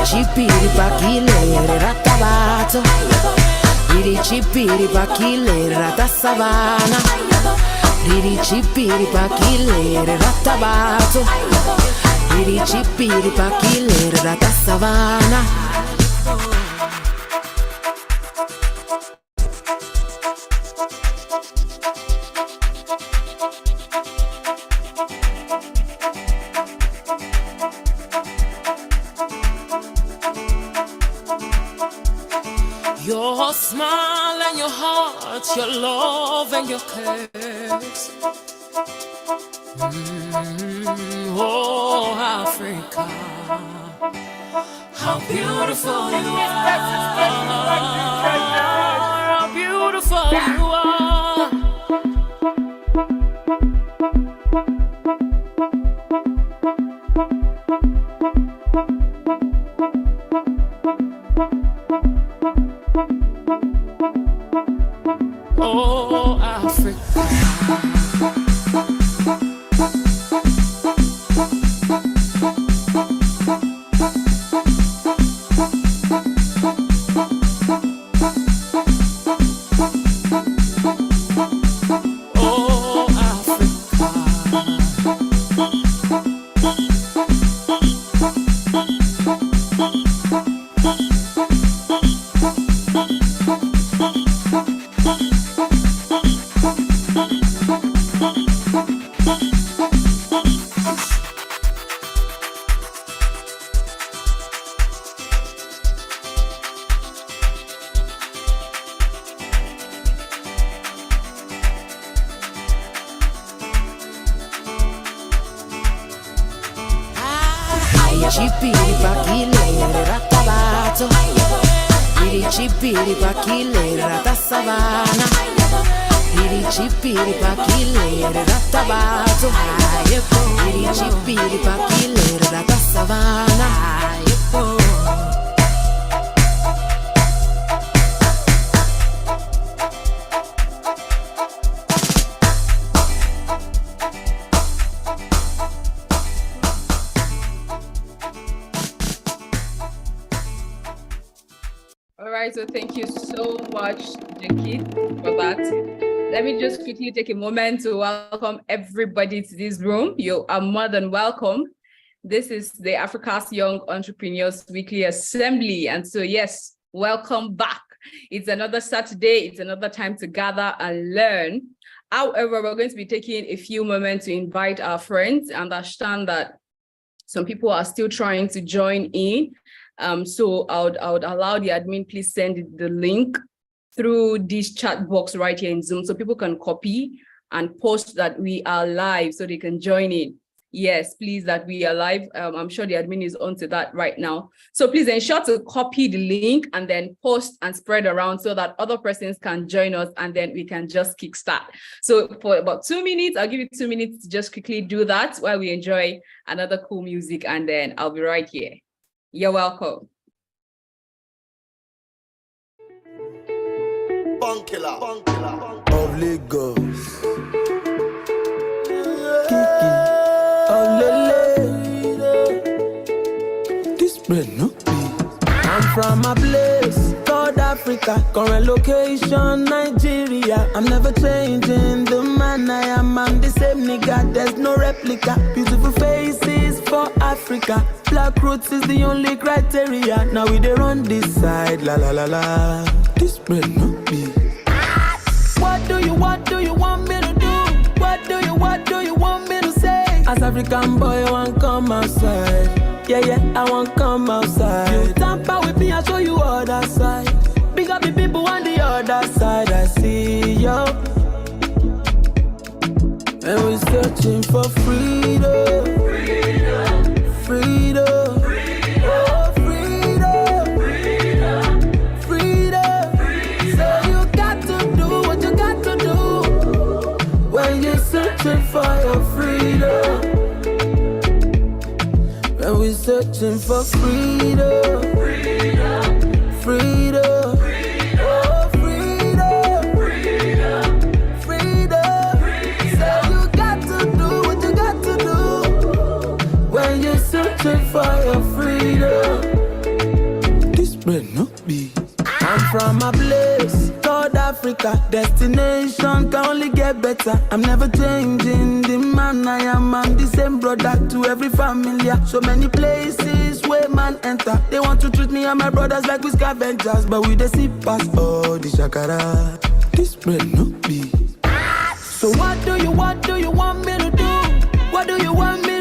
Chipiri pa kile ratabato. Riri chipiri pa kile rata savana. Riri chipiri pa kile ratabato. Riri chipiri pa kile rata savana. Your smile and your heart, your love and your cares. Oh, Africa, how beautiful you are. How beautiful you are. Oh, Africa. Chipiri pa kile ratabato. Riri chipiri pa kile rata savana. Riri chipiri pa kile ratabato. Riri chipiri pa kile rata savana. Alright, so thank you so much, Jackie, for that. Let me just quickly take a moment to welcome everybody to this room. You are more than welcome. This is the Africa's Young Entrepreneurs Weekly Assembly. And so, yes, welcome back. It's another Saturday. It's another time to gather and learn. However, we're going to be taking a few moments to invite our friends and understand that some people are still trying to join in. So I would allow the admin, please send the link through this chat box right here in Zoom so people can copy and post that we are live so they can join in. Yes, please, that we are live. I'm sure the admin is onto that right now. So please ensure to copy the link and then post and spread around so that other persons can join us and then we can just kickstart. So for about 2 minutes, I'll give you 2 minutes to just quickly do that while we enjoy another cool music, and then I'll be right here. You're welcome. Of Lagos, Kiki, of Lele. This bread no be. I'm from a place called Africa, current location Nigeria. I'm never changing the man I am. I'm the same nigga, there's no replica. Beautiful faces for Africa. Black roots is the only criteria. Now we dey run this side, la la la la. This bread no be. What do you want me to do? What do you want me to say? As African boy, I want come outside. Yeah, I want come outside. You tamper with me, I show you other side. Big up the people on the other side, I see yo. And we're searching for freedom. Freedom. Oh, freedom. Freedom. So you got to do what you got to do when you're searching for your freedom. When we're searching for freedom. Freedom. Oh, freedom. Freedom. So you got to do what you got to do when you're searching for your freedom. bread no be. I'm from a place called Africa. Destination can only get better. I'm never changing the man I am. I'm the same brother to every family. So many places where man enter. They want to treat me and my brothers like we scavengers, but we the see past all the shakara. This bread no be. So what do you want me to do? What do you want me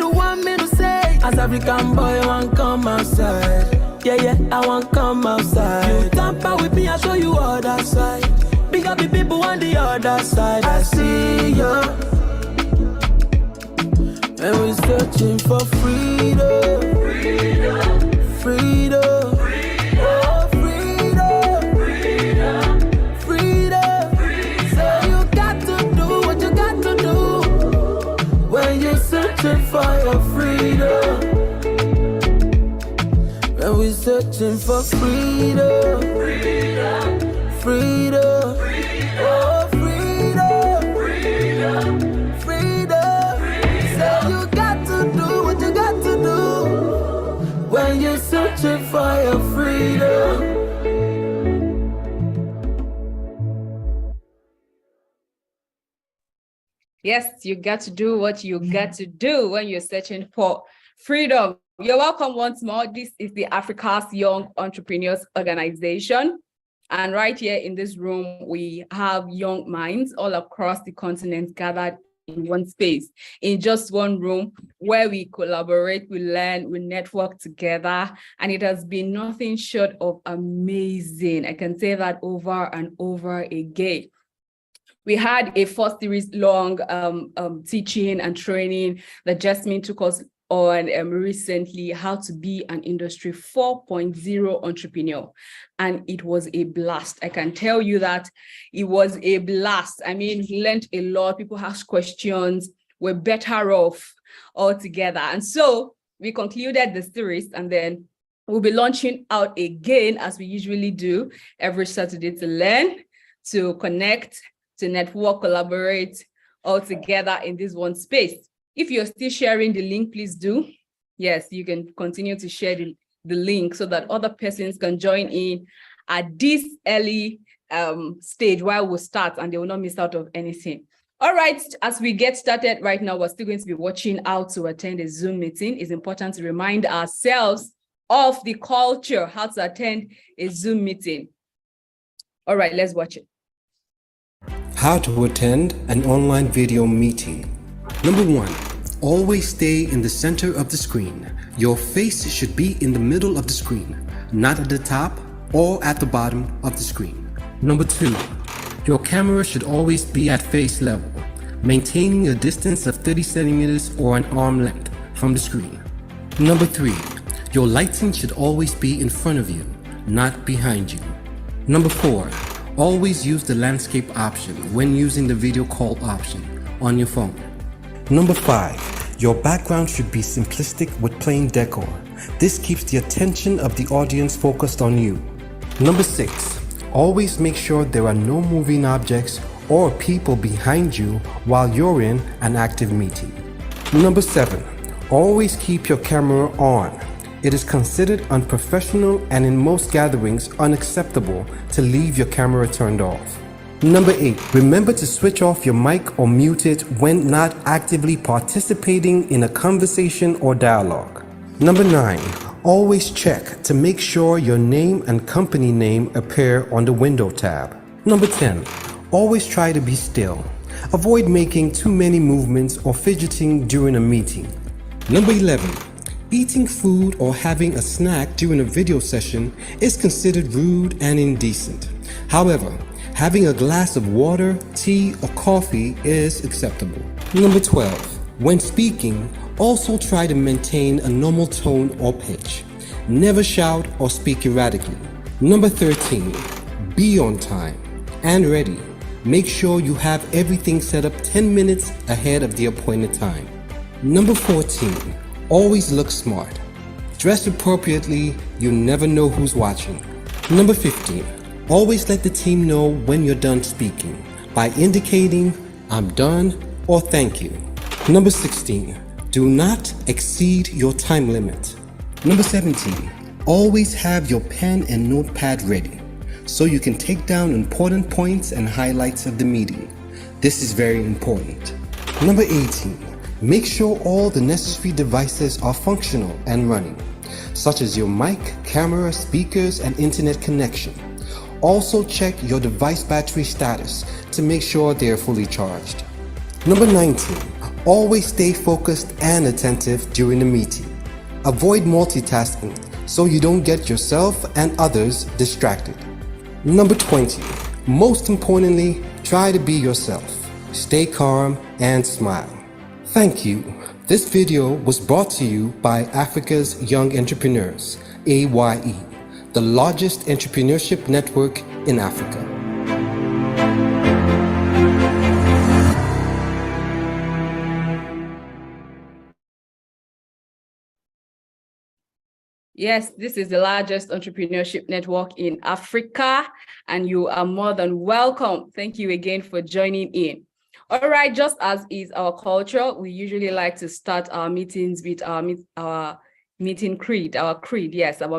to say? As African boy, I want come outside. Yeah, I want come outside. You tamper with me, I show you other side. Big up the people on the other side. I see ya. And we're searching for freedom. Freedom. Oh, freedom. So you got to do what you got to do when you're searching for your freedom. And we're searching for freedom. Freedom. Oh, freedom. So you got to do what you got to do when you're searching for your freedom. Yes, you got to do what you got to do when you're searching for freedom. You're welcome once more. This is the Africa's Young Entrepreneurs Organization. And right here in this room, we have young minds all across the continent gathered in one space, in just one room, where we collaborate, we learn, we network together. And it has been nothing short of amazing. I can say that over and over again. We had a 4 series long teaching and training that Jasmine took us on recently, how to be an industry 4.0 entrepreneur. And it was a blast. I can tell you that it was a blast. I mean, we learned a lot. People asked questions. We're better off all together. And so we concluded the series, and then we'll be launching out again, as we usually do every Saturday, to learn, to connect, to network, collaborate all together in this one space. If you're still sharing the link, please do. Yes, you can continue to share the link so that other persons can join in at this early stage while we start, and they will not miss out of anything. All right, as we get started right now, we're still going to be watching how to attend a Zoom meeting. It's important to remind ourselves of the culture, how to attend a Zoom meeting. All right, let's watch it. How to attend an online video meeting. Number 1, always stay in the center of the screen. Your face should be in the middle of the screen, not at the top or at the bottom of the screen. Number 2, your camera should always be at face level, maintaining a distance of 30 centimeters or an arm length from the screen. Number 3, your lighting should always be in front of you, not behind you. Number 4, always use the landscape option when using the video call option on your phone. Number 5, your background should be simplistic with plain decor. This keeps the attention of the audience focused on you. Number 6, always make sure there are no moving objects or people behind you while you're in an active meeting. Number 7, always keep your camera on. It is considered unprofessional and in most gatherings unacceptable to leave your camera turned off. Number 8, remember to switch off your mic or mute it when not actively participating in a conversation or dialogue. Number 9, always check to make sure your name and company name appear on the window tab. Number 10, always try to be still. Avoid making too many movements or fidgeting during a meeting. Number 11, eating food or having a snack during a video session is considered rude and indecent. However, having a glass of water, tea, or coffee is acceptable. Number 12, when speaking, also try to maintain a normal tone or pitch. Never shout or speak erratically. Number 13, be on time and ready. Make sure you have everything set up 10 minutes ahead of the appointed time. Number 14, always look smart. Dress appropriately, you never know who's watching. Number 15, always let the team know when you're done speaking by indicating "I'm done" or "thank you." Number 16, do not exceed your time limit. Number 17, Always have your pen and notepad ready so you can take down important points and highlights of the meeting. This is very important. Number 18. Make sure all the necessary devices are functional and running, such as your mic, camera, speakers, and internet connection. Also check your device battery status to make sure they are fully charged. Number 19. Always stay focused and attentive during the meeting. Avoid multitasking so you don't get yourself and others distracted. Number 20. Most importantly, try to be yourself. Stay calm and smile. Thank you. This video was brought to you by Africa's Young Entrepreneurs, A.Y.E, the largest entrepreneurship network in Africa. Yes, this is the largest entrepreneurship network in Africa, and you are more than welcome. Thank you again for joining in. All right, just as is our culture, we usually like to start our meetings with our meeting creed, our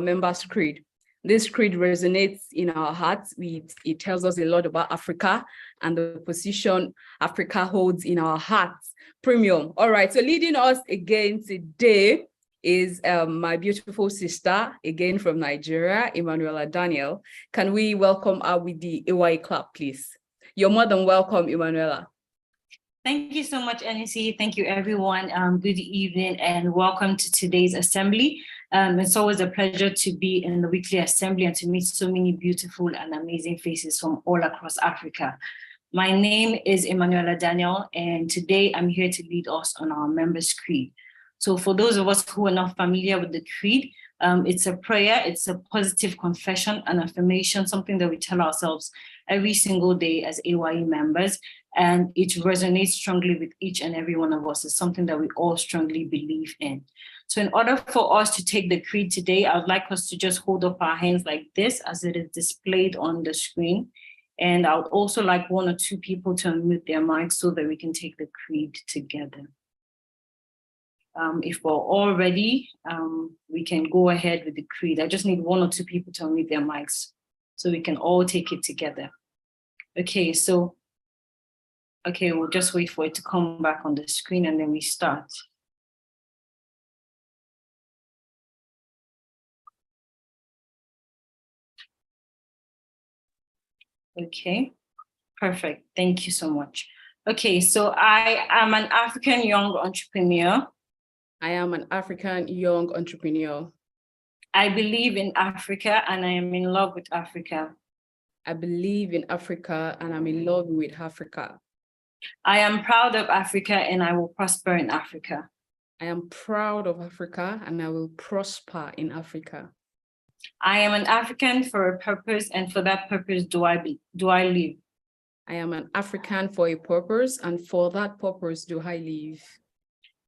members' creed. This creed resonates in our hearts. It tells us a lot about Africa and the position Africa holds in our hearts. Premium. All right, so leading us again today is my beautiful sister, again from Nigeria, Emanuela Daniel. Can we welcome her with the A.Y.E clap, please? You're more than welcome, Emanuela. Thank you so much, NEC. Thank you, everyone. Good evening and welcome to today's assembly. It's always a pleasure to be in the weekly assembly and to meet so many beautiful and amazing faces from all across Africa. My name is Emanuela Daniel, and today I'm here to lead us on our members' creed. So for those of us who are not familiar with the creed, it's a prayer, it's a positive confession and affirmation, something that we tell ourselves every single day as A.Y.E members. And it resonates strongly with each and every one of us. It's something that we all strongly believe in. So in order for us to take the creed today, I would like us to just hold up our hands like this as it is displayed on the screen. And I would also like one or two people to unmute their mics so that we can take the creed together. If we're all ready, we can go ahead with the creed. I just need one or two people to unmute their mics so we can all take it together. Okay, we'll just wait for it to come back on the screen and then we start. Okay, perfect. Thank you so much. Okay, so I am an African young entrepreneur. I am an African young entrepreneur. I believe in Africa and I am in love with Africa. I believe in Africa and I'm in love with Africa. I am proud of Africa and I will prosper in Africa. I am proud of Africa and I will prosper in Africa. I am an African for a purpose and for that purpose do I live. I am an African for a purpose and for that purpose do I live.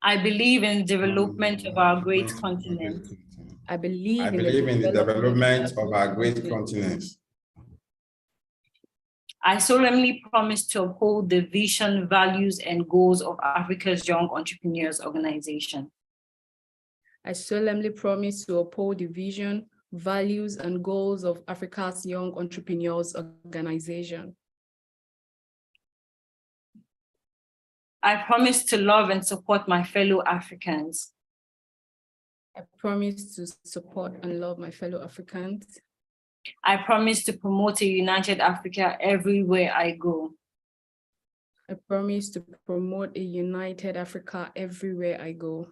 I believe in the development of our great continent. I believe in the development of our great continent. I solemnly promise to uphold the vision, values, and goals of Africa's Young Entrepreneurs Organization. I solemnly promise to uphold the vision, values, and goals of Africa's Young Entrepreneurs Organization. I promise to love and support my fellow Africans. I promise to support and love my fellow Africans. I promise to promote a united Africa everywhere I go. I promise to promote a united Africa everywhere I go.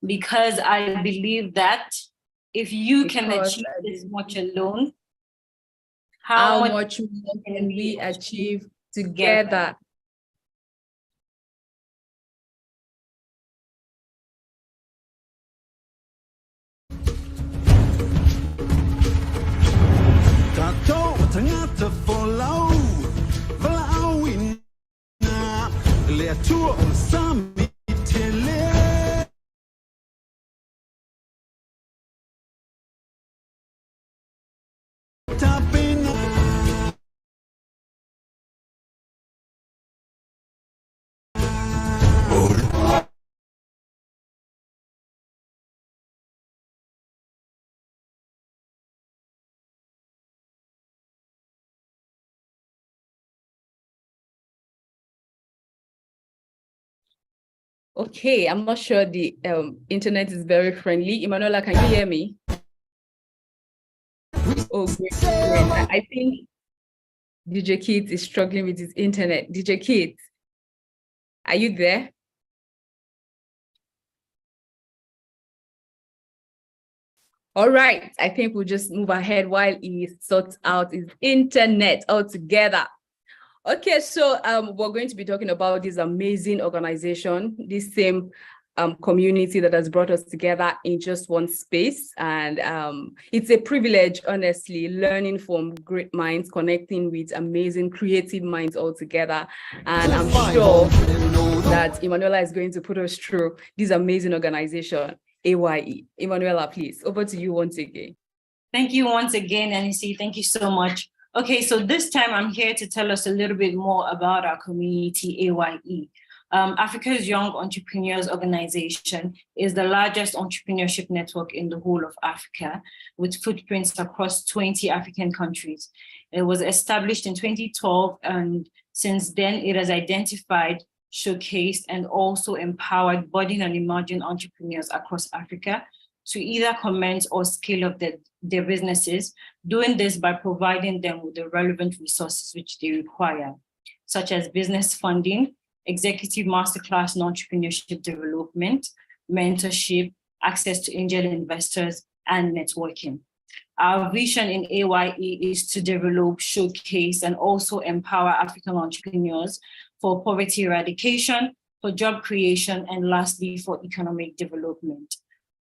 Because I believe that if you can achieve this much alone, how much more can we achieve together? Okay, I'm not sure the internet is very friendly. Emanuela, can you hear me? Oh, great, great. I think DJ Kit is struggling with his internet. DJ Kit, are you there? All right, I think we'll just move ahead while he sorts out his internet altogether. Okay, so we're going to be talking about this amazing organization, this same community that has brought us together in just one space. And it's a privilege, honestly, learning from great minds, connecting with amazing creative minds all together. And I'm sure that Emanuela is going to put us through this amazing organization, A.Y.E. Emanuela, please, over to you once again. Thank you once again, Anisi. Thank you so much. Okay, so this time I'm here to tell us a little bit more about our community, A.Y.E. Africa's Young Entrepreneurs Organization is the largest entrepreneurship network in the whole of Africa, with footprints across 20 African countries. It was established in 2012, and since then it has identified, showcased, and also empowered budding and emerging entrepreneurs across Africa to either commence or scale up their businesses, doing this by providing them with the relevant resources which they require, such as business funding, executive masterclass in entrepreneurship development, mentorship, access to angel investors, and networking. Our vision in A.Y.E is to develop, showcase, and also empower African entrepreneurs for poverty eradication, for job creation, and lastly, for economic development.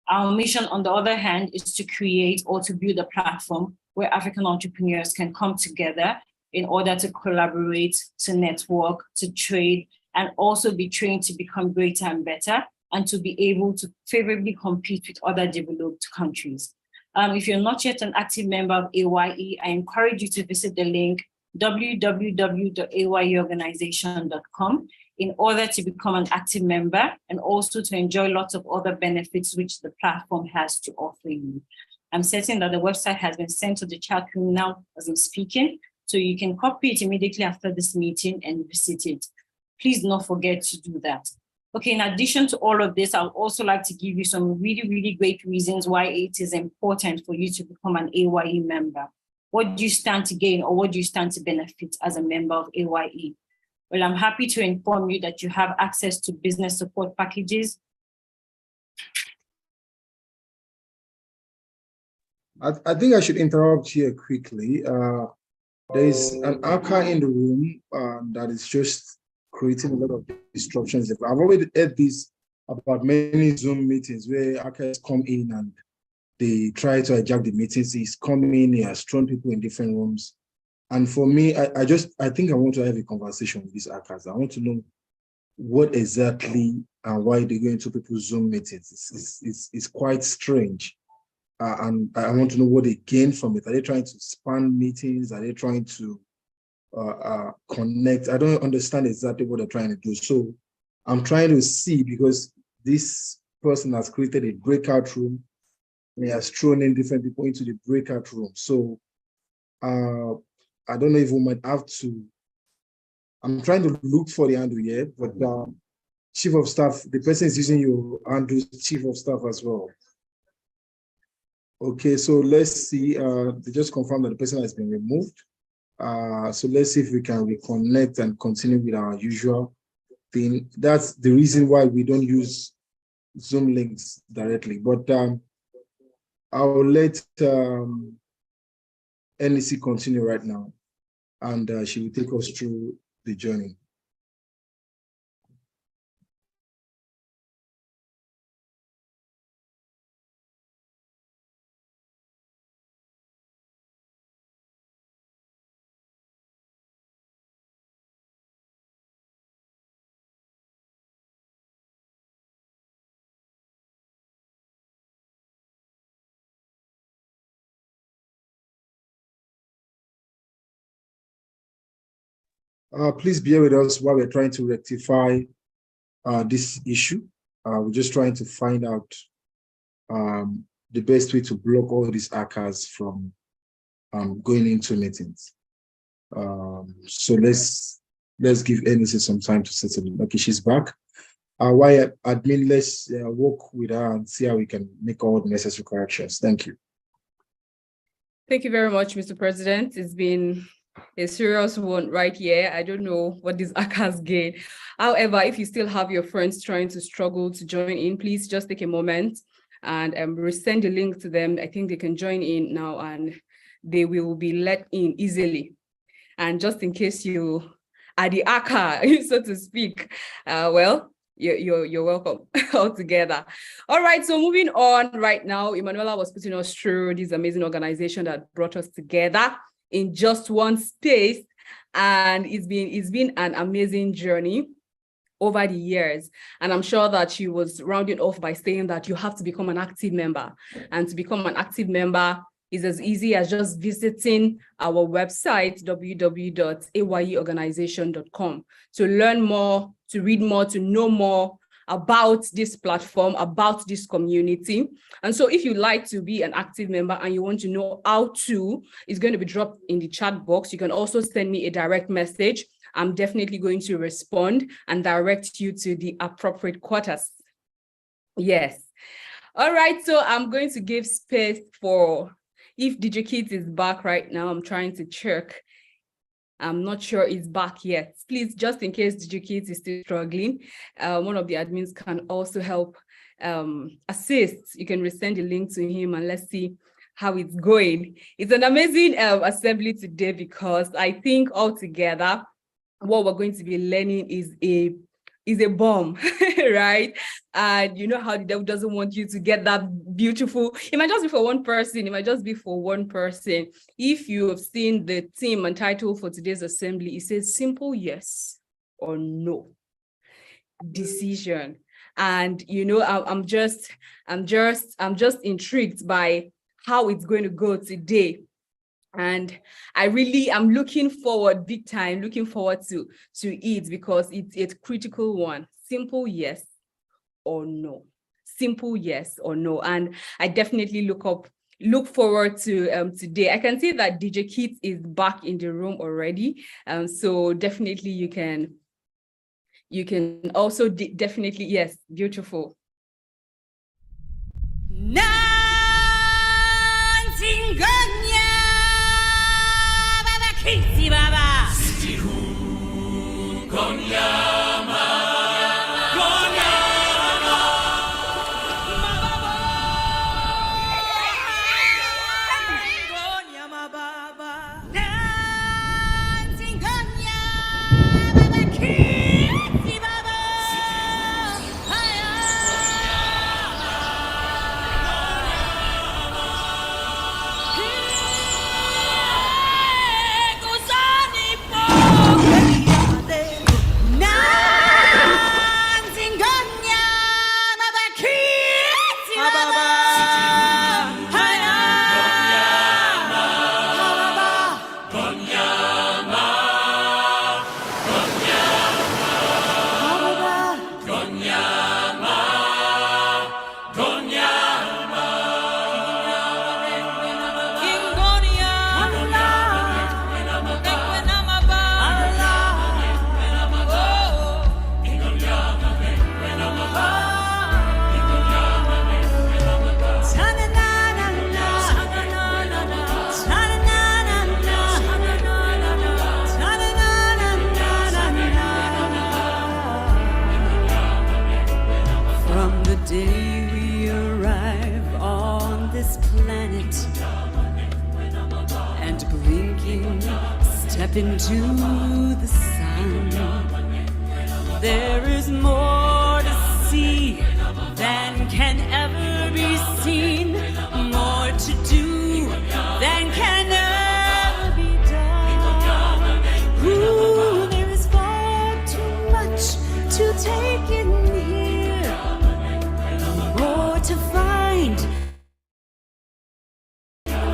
Our mission, on the other hand, is to create or to build a platform where African entrepreneurs can come together in order to collaborate, to network, to trade, and also be trained to become greater and better, and to be able to favorably compete with other developed countries. If you're not yet an active member of A.Y.E, I encourage you to visit the link www.ayyeorganization.com in order to become an active member and also to enjoy lots of other benefits which the platform has to offer you. I'm certain that the website has been sent to the chat room now as I'm speaking, so you can copy it immediately after this meeting and visit it. Please do not forget to do that. Okay, in addition to all of this, I would also like to give you some really, really great reasons why it is important for you to become an A.Y.E member. What do you stand to gain, or what do you stand to benefit as a member of A.Y.E? Well, I'm happy to inform you that you have access to business support packages. I think I should interrupt here quickly. There is an hacker in the room that is just creating a lot of disruptions. I've already heard this about many Zoom meetings where hackers come in and they try to hijack the meetings. He's come in, he has thrown people in different rooms. And for me, I think I want to have a conversation with these hackers. I want to know what exactly and why they go into people's Zoom meetings. It's quite strange. And I want to know what they gain from it. Are they trying to span meetings? Are they trying to connect? I don't understand exactly what they're trying to do. So I'm trying to see, because this person has created a breakout room and he has thrown in different people into the breakout room. So I don't know if we might have to, I'm trying to look for the handle here, but chief of staff, the person is using your handle, chief of staff as well. Okay, so let's see, they just confirmed that the person has been removed. So let's see if we can reconnect and continue with our usual thing. That's the reason why we don't use Zoom links directly, but I'll let NEC continue right now, and she will take us through the journey. Please bear with us while we're trying to rectify this issue. We're just trying to find out the best way to block all these hackers from going into meetings. So let's give NEC some time to settle in. Okay, she's back. A.Y.E admin, let's work with her and see how we can make all the necessary corrections. Thank you. Thank you very much, Mr. President. It's been a serious one right here. I don't know what these ACAs gain. However, if you still have your friends trying to struggle to join in, please just take a moment and resend the link to them. I think they can join in now and they will be let in easily. And just in case you are the ACA, so to speak, well, you're welcome all together. All right, so moving on right now, Emanuela was putting us through this amazing organization that brought us together in just one space, and it's been an amazing journey over the years. And I'm sure that she was rounding off by saying that you have to become an active member, and to become an active member is as easy as just visiting our website, www.ayeorganization.com, to learn more, to read more, to know more about this platform, about this community. And so if you'd like to be an active member and you want to know how to, it's going to be dropped in the chat box. You can also send me a direct message. I'm definitely going to respond and direct you to the appropriate quarters. Yes. All right, so I'm going to give space for, if DJ Kit is back right now, I'm trying to check. I'm not sure he's back yet. Please, just in case DJ Kit is still struggling, one of the admins can also help assist. You can resend the link to him and let's see how it's going. It's an amazing assembly today because I think altogether what we're going to be learning is a bomb, right? And you know how the devil doesn't want you to get that beautiful, it might just be for one person, it might just be for one person. If you have seen the theme and title for today's assembly, it says simple yes or no decision. And you know, I'm just intrigued by how it's going to go today. And I'm looking forward big time, looking forward to it because it's a critical one. Simple yes or no. Simple yes or no. And I definitely look forward to today. I can see that DJ Kit is back in the room already. So definitely you can also definitely, yes, beautiful. Kiti baba. Into the sun, there is more to see than can ever be seen, more to do than can ever be done. Ooh, there is far too much to take in here, more to find.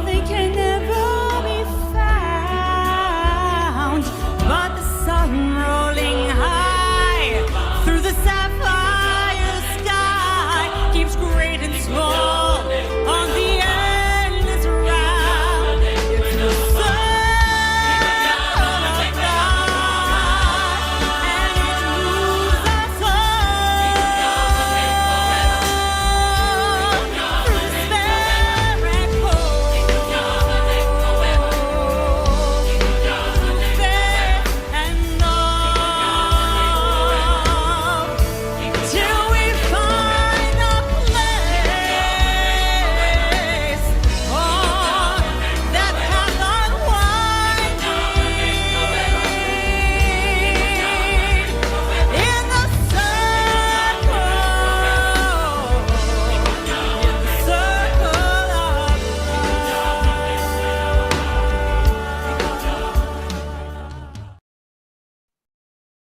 They can never be found, but the sun rolling high through the sapphire sky keeps great and small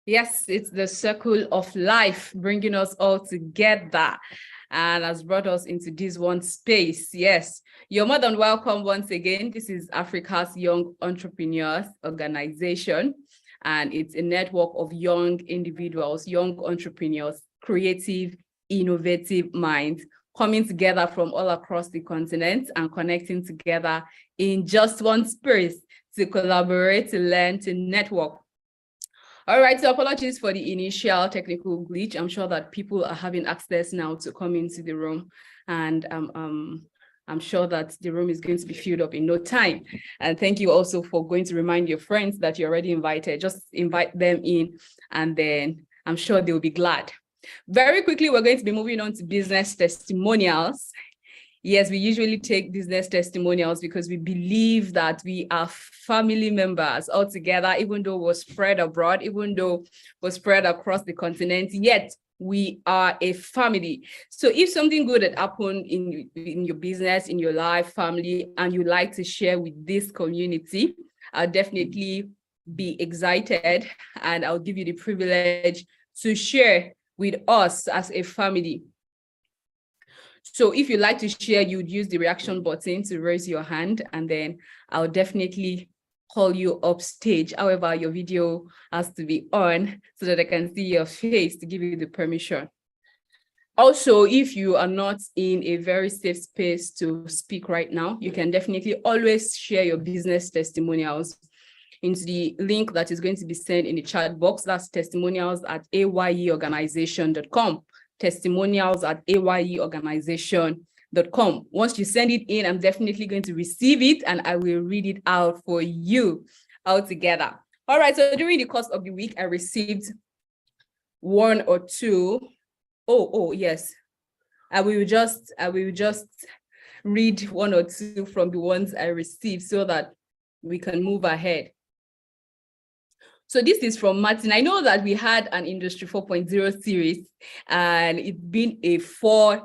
Yes, it's the circle of life bringing us all together and has brought us into this one space. Yes, you're more than welcome once again. This is Africa's Young Entrepreneurs Organization, and it's a network of young individuals, young entrepreneurs, creative, innovative minds coming together from all across the continent and connecting together in just one space to collaborate, to learn, to network. All right, so apologies for the initial technical glitch. I'm sure that people are having access now to come into the room, and I'm sure that the room is going to be filled up in no time. And thank you also for going to remind your friends that you're already invited. Just invite them in, and then I'm sure they'll be glad. Very quickly, we're going to be moving on to business testimonials. Yes, we usually take business testimonials because we believe that we are family members all together, even though we're spread abroad, even though we're spread across the continent, yet we are a family. So if something good had happened in your business, in your life, family, and you like to share with this community, I'll definitely be excited, and I'll give you the privilege to share with us as a family. So if you'd like to share, you'd use the reaction button to raise your hand, and then I'll definitely call you up stage. However, your video has to be on so that I can see your face to give you the permission. Also, if you are not in a very safe space to speak right now, you can definitely always share your business testimonials into the link that is going to be sent in the chat box. That's testimonials@ayeorganization.com. testimonials@ayeorganization.com. Once you send it in, I'm definitely going to receive it and I will read it out for you all together. All right, so during the course of the week, I received one or two. Oh, yes. I will just read one or two from the ones I received so that we can move ahead. So this is from Martin. I know that we had an Industry 4.0 series, and it's been a series,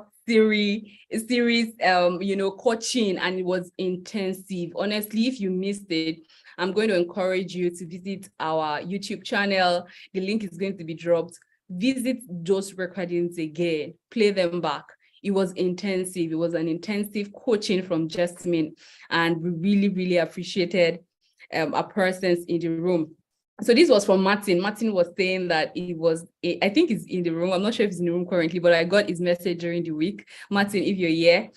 coaching, and it was intensive. Honestly, if you missed it, I'm going to encourage you to visit our YouTube channel. The link is going to be dropped. Visit those recordings again, play them back. It was intensive. It was an intensive coaching from Jasmine, and we really, really appreciated our presence in the room. So this was from Martin. Martin was saying that I think he's in the room. I'm not sure if he's in the room currently, but I got his message during the week. Martin, if you're here,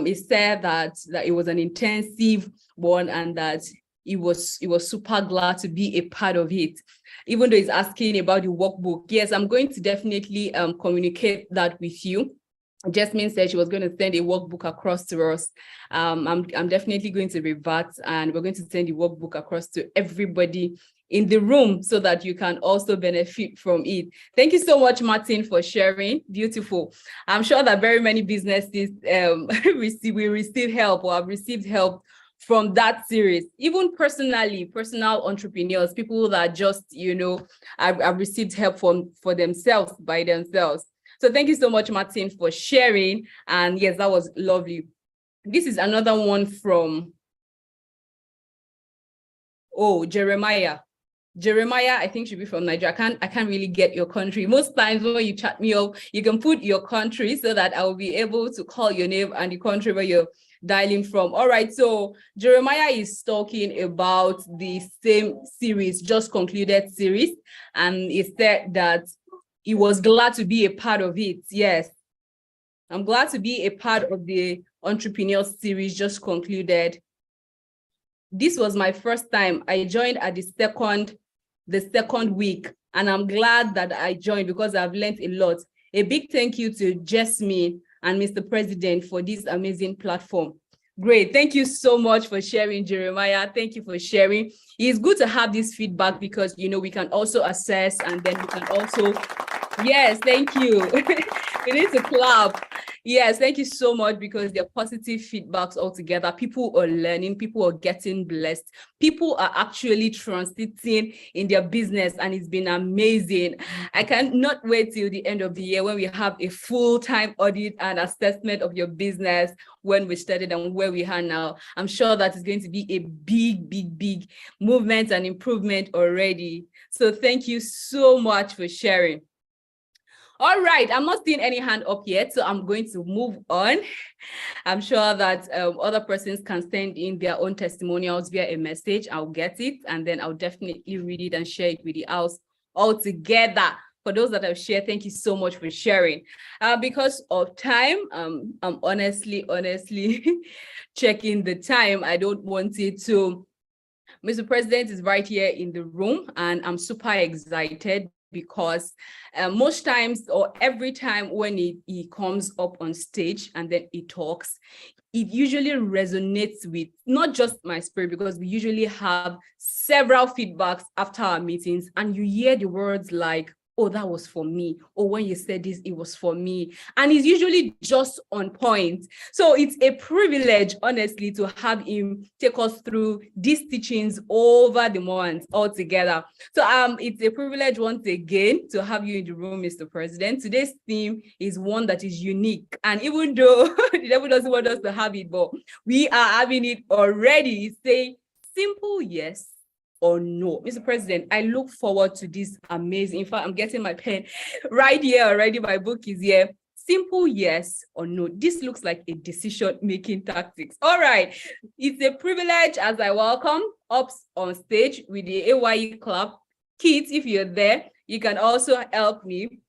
he said that it was an intensive one and that he was super glad to be a part of it. Even though he's asking about the workbook, yes, I'm going to definitely communicate that with you. Jasmine said she was going to send a workbook across to us. I'm definitely going to revert, and we're going to send the workbook across to everybody in the room so that you can also benefit from it. Thank you so much, Martin, for sharing. Beautiful. I'm sure that very many businesses will receive help or have received help from that series. Even personal entrepreneurs, people that just, have received help for themselves, by themselves. So thank you so much, Martin, for sharing. And yes, that was lovely. This is another one from, Jeremiah. Jeremiah, I think should be from Nigeria. I can't really get your country. Most times when you chat me up, you can put your country so that I will be able to call your name and the country where you're dialing from. All right, so Jeremiah is talking about the same series, just concluded series, and he said that he was glad to be a part of it. Yes, I'm glad to be a part of the entrepreneur series just concluded. This was my first time. I joined at the second week, and I'm glad that I joined because I've learned a lot. A big thank you to Jasmine and Mr. President for this amazing platform. Great. Thank you so much for sharing, Jeremiah. Thank you for sharing. It's good to have this feedback because, we can also assess, and then we can also, yes, thank you. We need to clap. Yes, thank you so much, because they're positive feedbacks altogether. People are learning, people are getting blessed, people are actually transiting in their business, and it's been amazing. I cannot wait till the end of the year when we have a full-time audit and assessment of your business, when we started and where we are now. I'm sure that is going to be a big movement and improvement already. So thank you so much for sharing. All right, I'm not seeing any hand up yet, so I'm going to move on. I'm sure that other persons can send in their own testimonials via a message. I'll get it, and then I'll definitely read it and share it with the house all together. For those that have shared, thank you so much for sharing. Because of time, I'm honestly checking the time. I don't want it to. Mr. President is right here in the room, and I'm super excited, because most times, or every time when he comes up on stage and then he talks, it usually resonates with not just my spirit, because we usually have several feedbacks after our meetings, and you hear the words like, oh, that was for me, or when you said this, it was for me, and it's usually just on point. So it's a privilege, honestly, to have him take us through these teachings over the months altogether. So it's a privilege once again to have you in the room, Mr. President. Today's theme is one that is unique, and even though the devil doesn't want us to have it, but we are having it already. Say simple yes or no. Mr. President, I look forward to this amazing. In fact, I'm getting my pen right here already. My book is here. Simple yes or no. This looks like a decision-making tactics. All right. It's a privilege as I welcome up on stage with the A.Y.E Club. Kids, if you're there, you can also help me.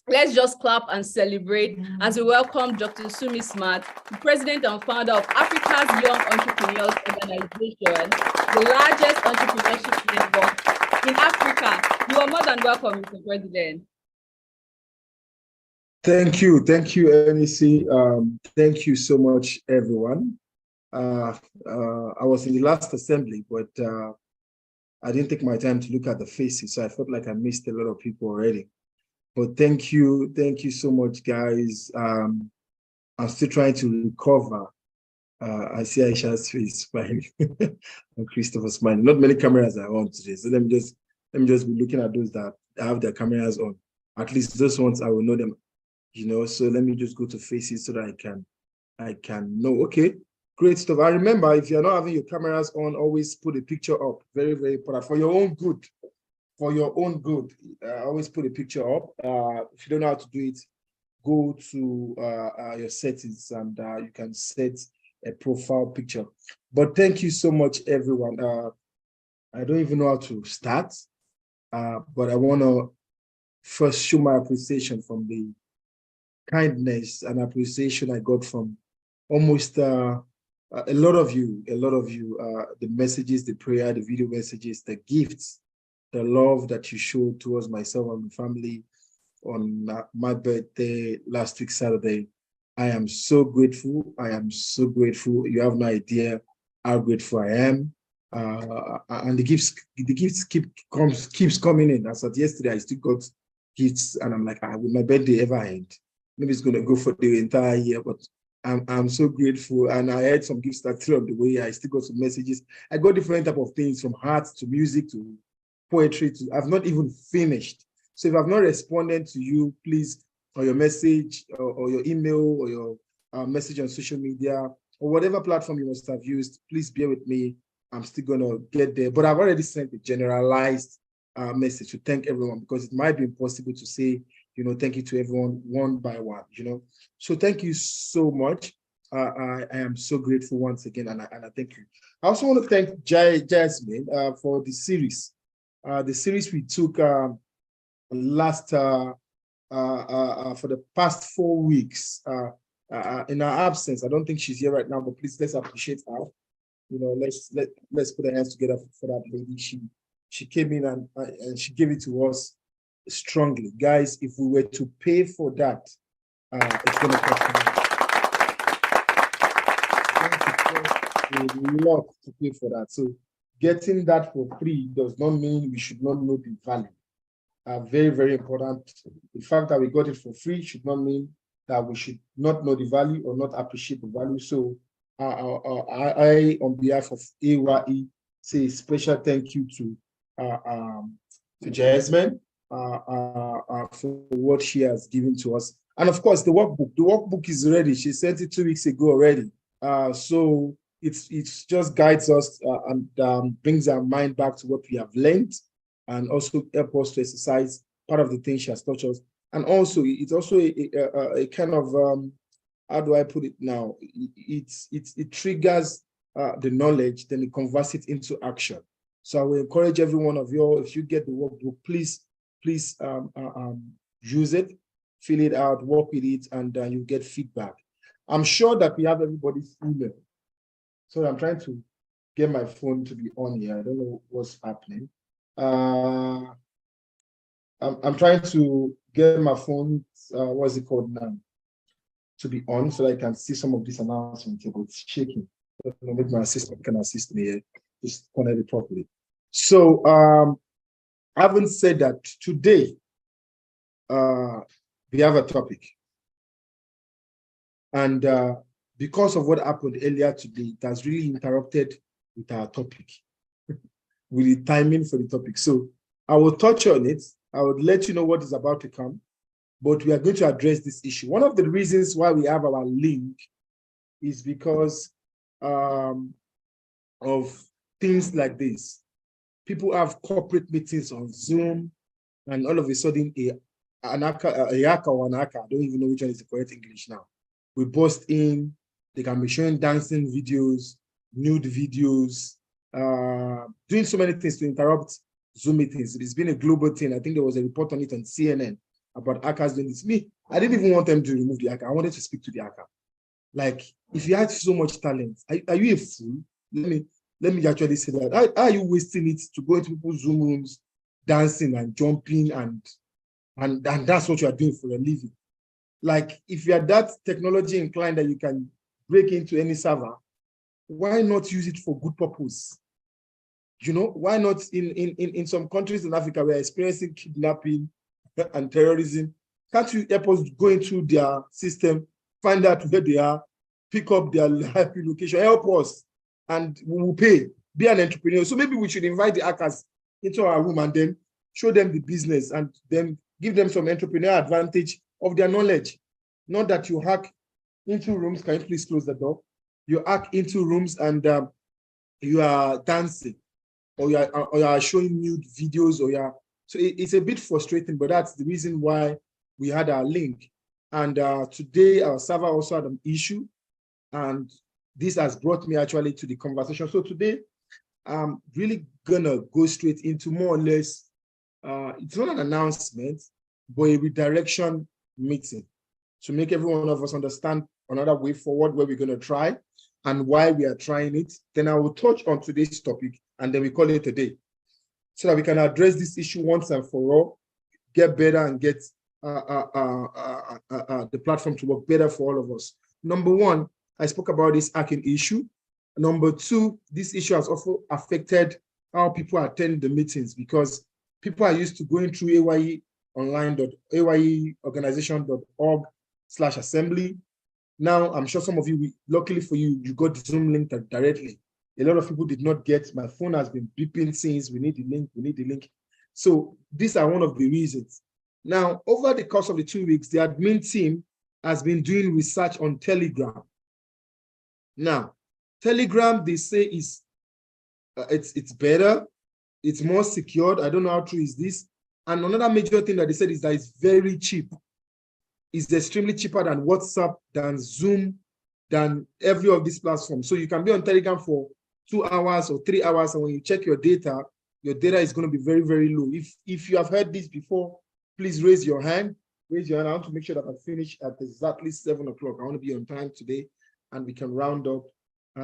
Let's just clap and celebrate as we welcome Dr. Sumi Smart, the president and founder of Africa's Young Entrepreneurs Organization, the largest entrepreneurship network in Africa. You are more than welcome, Mr. President. Thank you, NEC. Thank you so much, everyone. I was in the last assembly, but I didn't take my time to look at the faces, so I felt like I missed a lot of people already. But thank you so much, guys. I'm still trying to recover. I see Aisha's face smiling and Christopher smiling. Not many cameras are on today, so let me just be looking at those that have their cameras on. At least those ones I will know them, you know. So let me just go to faces so that I can know. Okay, great stuff. I remember, if you're not having your cameras on, always put a picture up. Very, very important for your own good. For your own good, always put a picture up. If you don't know how to do it, go to your settings, and you can set a profile picture. But thank you so much, everyone. I don't even know how to start, but I want to first show my appreciation from the kindness and appreciation I got from almost a lot of you, the messages, the prayer, the video messages, the gifts, the love that you showed towards myself and my family on my birthday last week, Saturday. I am so grateful. You have no idea how grateful I am. And the gifts keeps coming in. As of yesterday, I still got gifts, and I'm like, will my birthday ever end? Maybe it's gonna go for the entire year, but I'm so grateful. And I had some gifts that through the way. I still got some messages. I got different type of things, from art to music to poetry. I've not even finished. So if I've not responded to you, please, or your message, or your email, or your message on social media, or whatever platform you must have used, please bear with me. I'm still gonna get there, but I've already sent a generalized message to thank everyone, because it might be impossible to say, you know, thank you to everyone one by one, you know. So thank you so much. I am so grateful once again, and I thank you. I also want to thank Jasmine for the series. The series we took last for the past 4 weeks in her absence. I don't think she's here right now, but please, let's appreciate her. You know, let's put our hands together for that lady. She came in and she gave it to us strongly, guys. If we were to pay for that, it's going to cost a lot to pay for that. So getting that for free does not mean we should not know the value. Very, very important. The fact that we got it for free should not mean that we should not know the value or not appreciate the value. So I on behalf of A.Y.E, say a special thank you to Jasmine for what she has given to us. And of course, the workbook. The workbook is ready. She sent it 2 weeks ago already. So it's just guides us and brings our mind back to what we have learned, and also help us to exercise part of the things she has taught us. And also, it's also a kind of how do I put it now? It triggers the knowledge, then it converts it into action. So I will encourage every one of you, if you get the workbook, please use it, fill it out, work with it, and you get feedback. I'm sure that we have everybody's email. So I'm trying to get my phone to be on here. I don't know what's happening. I'm trying to get my phone, what's it called now, to be on so that I can see some of these announcements. It's shaking. I don't know, maybe my assistant can assist me here, just connect it properly. So having said that, today we have a topic. And because of what happened earlier today, it has really interrupted with our topic, with the timing for the topic. So I will touch on it. I would let you know what is about to come, but we are going to address this issue. One of the reasons why we have our link is because of things like this. People have corporate meetings on Zoom, and all of a sudden, a yaka or an aka, I don't even know which one is the correct English now. We burst in, they can be showing dancing videos, nude videos, doing so many things to interrupt Zoom meetings. It's been a global thing. I think there was a report on it on CNN about ACAs doing this. Me, I didn't even want them to remove the ACA. I wanted to speak to the ACA. Like, if you had so much talent, are you a fool? Let me actually say that. Are you wasting it to go into people's Zoom rooms, dancing and jumping, and that's what you are doing for a living? Like, if you are that technology inclined that you can break into any server, why not use it for good purpose? You know, why not in some countries in Africa, we're experiencing kidnapping and terrorism. Can't you help us go into their system, find out where they are, pick up their live location, help us, and we will pay, be an entrepreneur. So maybe we should invite the hackers into our room and then show them the business and then give them some entrepreneurial advantage of their knowledge. Not that you hack into rooms. Can you please close the door? You hack into rooms and you are dancing, or you are showing nude videos, or so it's a bit frustrating, but that's the reason why we had our link. And today our server also had an issue, and this has brought me actually to the conversation. So today I'm really gonna go straight into more or less, it's not an announcement, but a redirection meeting to make every one of us understand another way forward where we're gonna try and why we are trying it. Then I will touch on today's topic, and then we call it a day, so that we can address this issue once and for all, get better, and get the platform to work better for all of us. Number one, I spoke about this hacking issue. Number two, this issue has also affected how people attend the meetings, because people are used to going through AYE AYEorganization.org/assembly. Now, I'm sure some of you, luckily for you, you got the Zoom link directly. A lot of people did not get. My phone has been beeping since, we need the link, we need the link. So these are one of the reasons. Now, over the course of the 2 weeks, the admin team has been doing research on Telegram. Now, Telegram, they say it's better, it's more secured. I don't know how true is this. And another major thing that they said is that it's very cheap. It's extremely cheaper than WhatsApp, than Zoom, than every of these platforms. So you can be on Telegram for 2 hours or 3 hours, and when you check your data is going to be very, very low. If you have heard this before, please raise your hand. Raise your hand. I want to make sure that I finish at exactly 7 o'clock. I want to be on time today, and we can round up.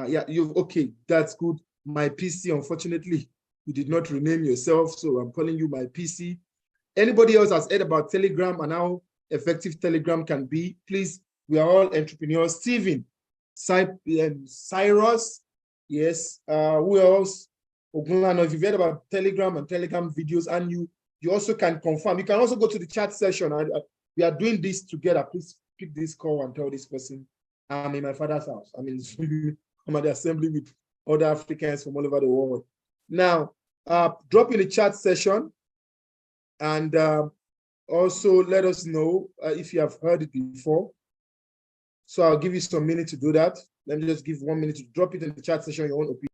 Yeah, okay, that's good. My PC, unfortunately, you did not rename yourself, so I'm calling you my PC. Anybody else has heard about Telegram and how effective Telegram can be? Please, we are all entrepreneurs. Steven, Cyrus, yes. Who else? Ogunlano, if you've heard about Telegram and Telegram videos, and you also can confirm. You can also go to the chat session. We are doing this together. Please pick this call and tell this person, I'm in my father's house. I'm at the assembly with other Africans from all over the world. Now, drop in the chat session and also let us know if you have heard it before. So I'll give you some minutes to do that. Let me just give 1 minute to drop it in the chat session, your own opinion.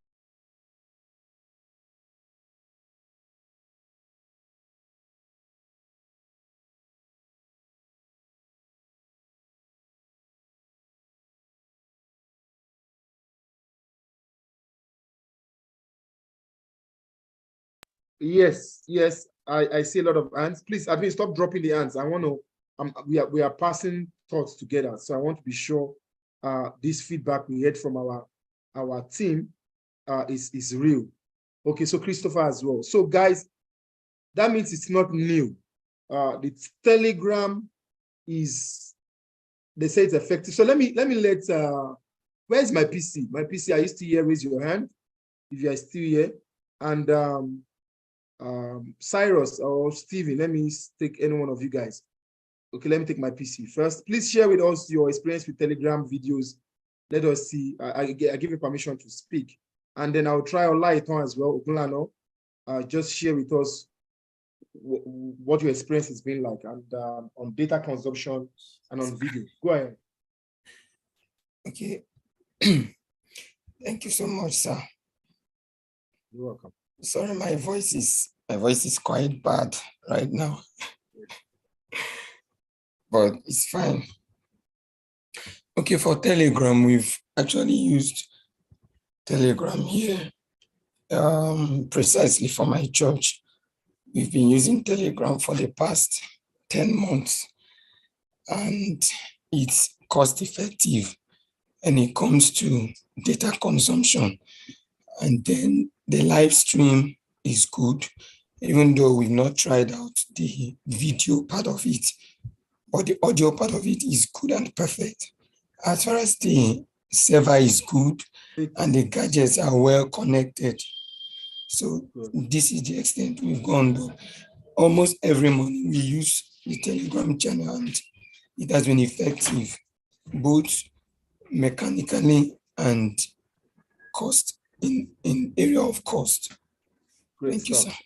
Yes, I see a lot of hands. Please, admin, stop dropping the hands. I want to, we are passing thoughts together. So I want to be sure this feedback we had from our team is real. Okay, so Christopher as well. So guys, that means it's not new. The Telegram is, they say it's effective. So let me where's my PC? My PC, are you still here? Raise your hand if you are still here. And Cyrus or Steven, let me take any one of you guys. Okay, let me take my PC first. Please share with us your experience with Telegram videos. Let us see. I give you permission to speak. And then I'll try A.Y.E as well. Ogunlano, just share with us what your experience has been like and on data consumption and on video. Go ahead. Okay. Thank you so much, sir. You're welcome. Sorry, my voice is quite bad right now, but it's fine. Okay, for Telegram, we've actually used Telegram here precisely for my church. We've been using Telegram for the past 10 months, and it's cost effective and it comes to data consumption. And then the live stream is good, even though we've not tried out the video part of it, but the audio part of it is good and perfect. As far as the server is good and the gadgets are well connected. So this is the extent we've gone though. Almost every morning we use the Telegram channel and it has been effective, both mechanically and cost in area of cost. Great Thank you, stuff. sir.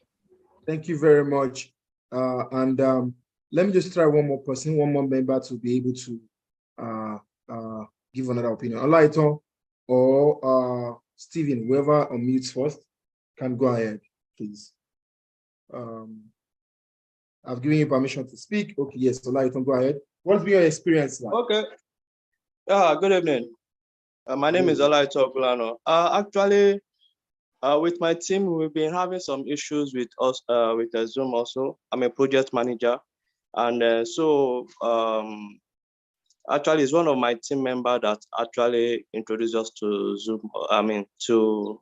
Thank you very much. And let me just try one more person, one more member to be able to give another opinion. A.Y.E or Stephen, whoever unmutes first, can go ahead, please. I've given you permission to speak. Okay, yes, A.Y.E, go ahead. What's been your experience like? Okay. Good evening. My name is A.Y.E Okulano. Actually, with my team, we've been having some issues with us with Zoom also. I'm a project manager. And so actually it's one of my team members that actually introduced us to Zoom, to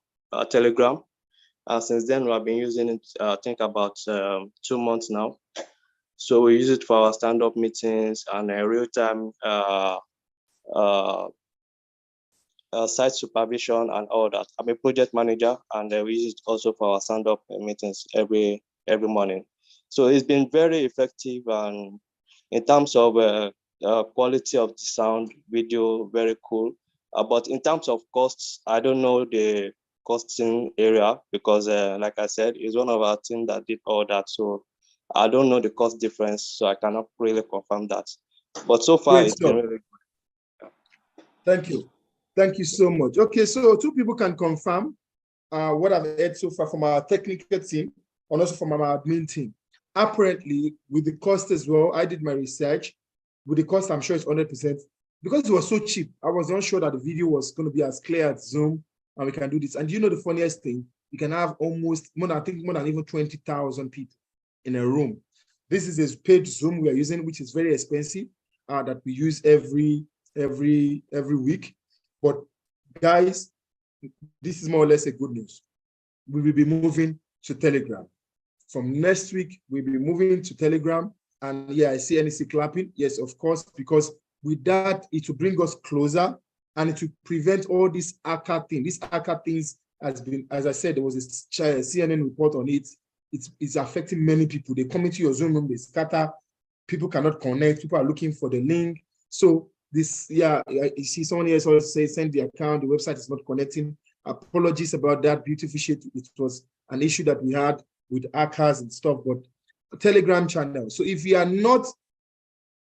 Telegram. Since then, we have been using it, I think about 2 months now. So we use it for our stand-up meetings and real-time site supervision and all that. I'm a project manager, and we use it also for our stand-up meetings every morning. So it's been very effective, and in terms of quality of the sound, video, very cool. But in terms of costs, I don't know the costing area because, like I said, it's one of our team that did all that. So I don't know the cost difference, so I cannot really confirm that. But so far, it's been really good. Yeah. Thank you. Thank you so much. Okay, so 2 people can confirm what I've heard so far from our technical team and also from our admin team. Apparently, with the cost as well, I did my research. With the cost, I'm sure it's 100%. Because it was so cheap, I was not sure that the video was going to be as clear as Zoom, and we can do this. And you know the funniest thing? You can have almost more than even 20,000 people in a room. This is a paid Zoom we are using, which is very expensive, that we use every week. But guys, this is more or less a good news. We will be moving to Telegram. From next week, we'll be moving to Telegram. And yeah, I see NEC clapping. Yes, of course, because with that, it will bring us closer and it will prevent all these hacker things. These hacker things has been, as I said, there was a CNN report on it. It's affecting many people. They come into your Zoom room, they scatter, people cannot connect, people are looking for the link, So this, yeah, you see someone else also say send the account, the website is not connecting. Apologies about that. Beautiful shit. It was an issue that we had with ACAs and stuff, but a Telegram channel. So if you are not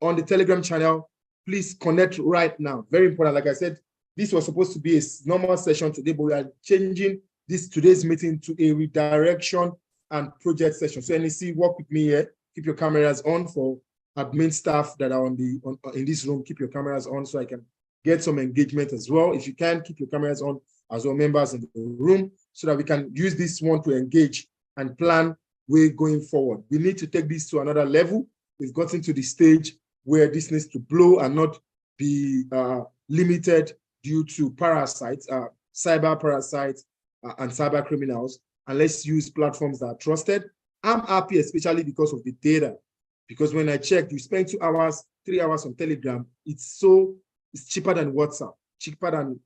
on the Telegram channel, please connect right now. Very important. Like I said, this was supposed to be a normal session today, but we are changing today's meeting to a redirection and project session. So NEC, work with me here. Keep your cameras on for admin staff that are in this room. Keep your cameras on so I can get some engagement as well. If you can, keep your cameras on as well, members in the room, so that we can use this one to engage and plan way going forward. We need to take this to another level. We've gotten to the stage where this needs to blow and not be limited due to parasites, cyber parasites and cyber criminals. And let's use platforms that are trusted. I'm happy, especially because of the data. Because when I checked, you spend 2 hours, 3 hours on Telegram. It's cheaper than WhatsApp, cheaper than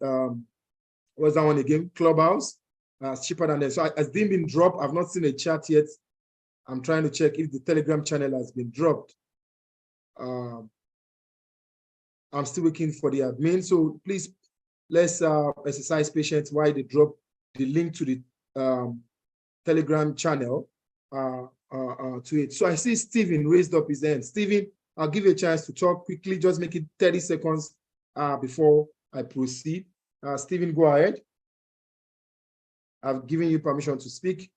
what's that one again? Clubhouse. It's cheaper than that. So has it been dropped? I've not seen a chat yet. I'm trying to check if the Telegram channel has been dropped. I'm still waiting for the admin. So please, let's exercise patience while they drop the link to the Telegram channel to it. So I see Stephen raised up his hand. Stephen, I'll give you a chance to talk quickly. Just make it 30 seconds before I proceed. Stephen, go ahead. I've given you permission to speak.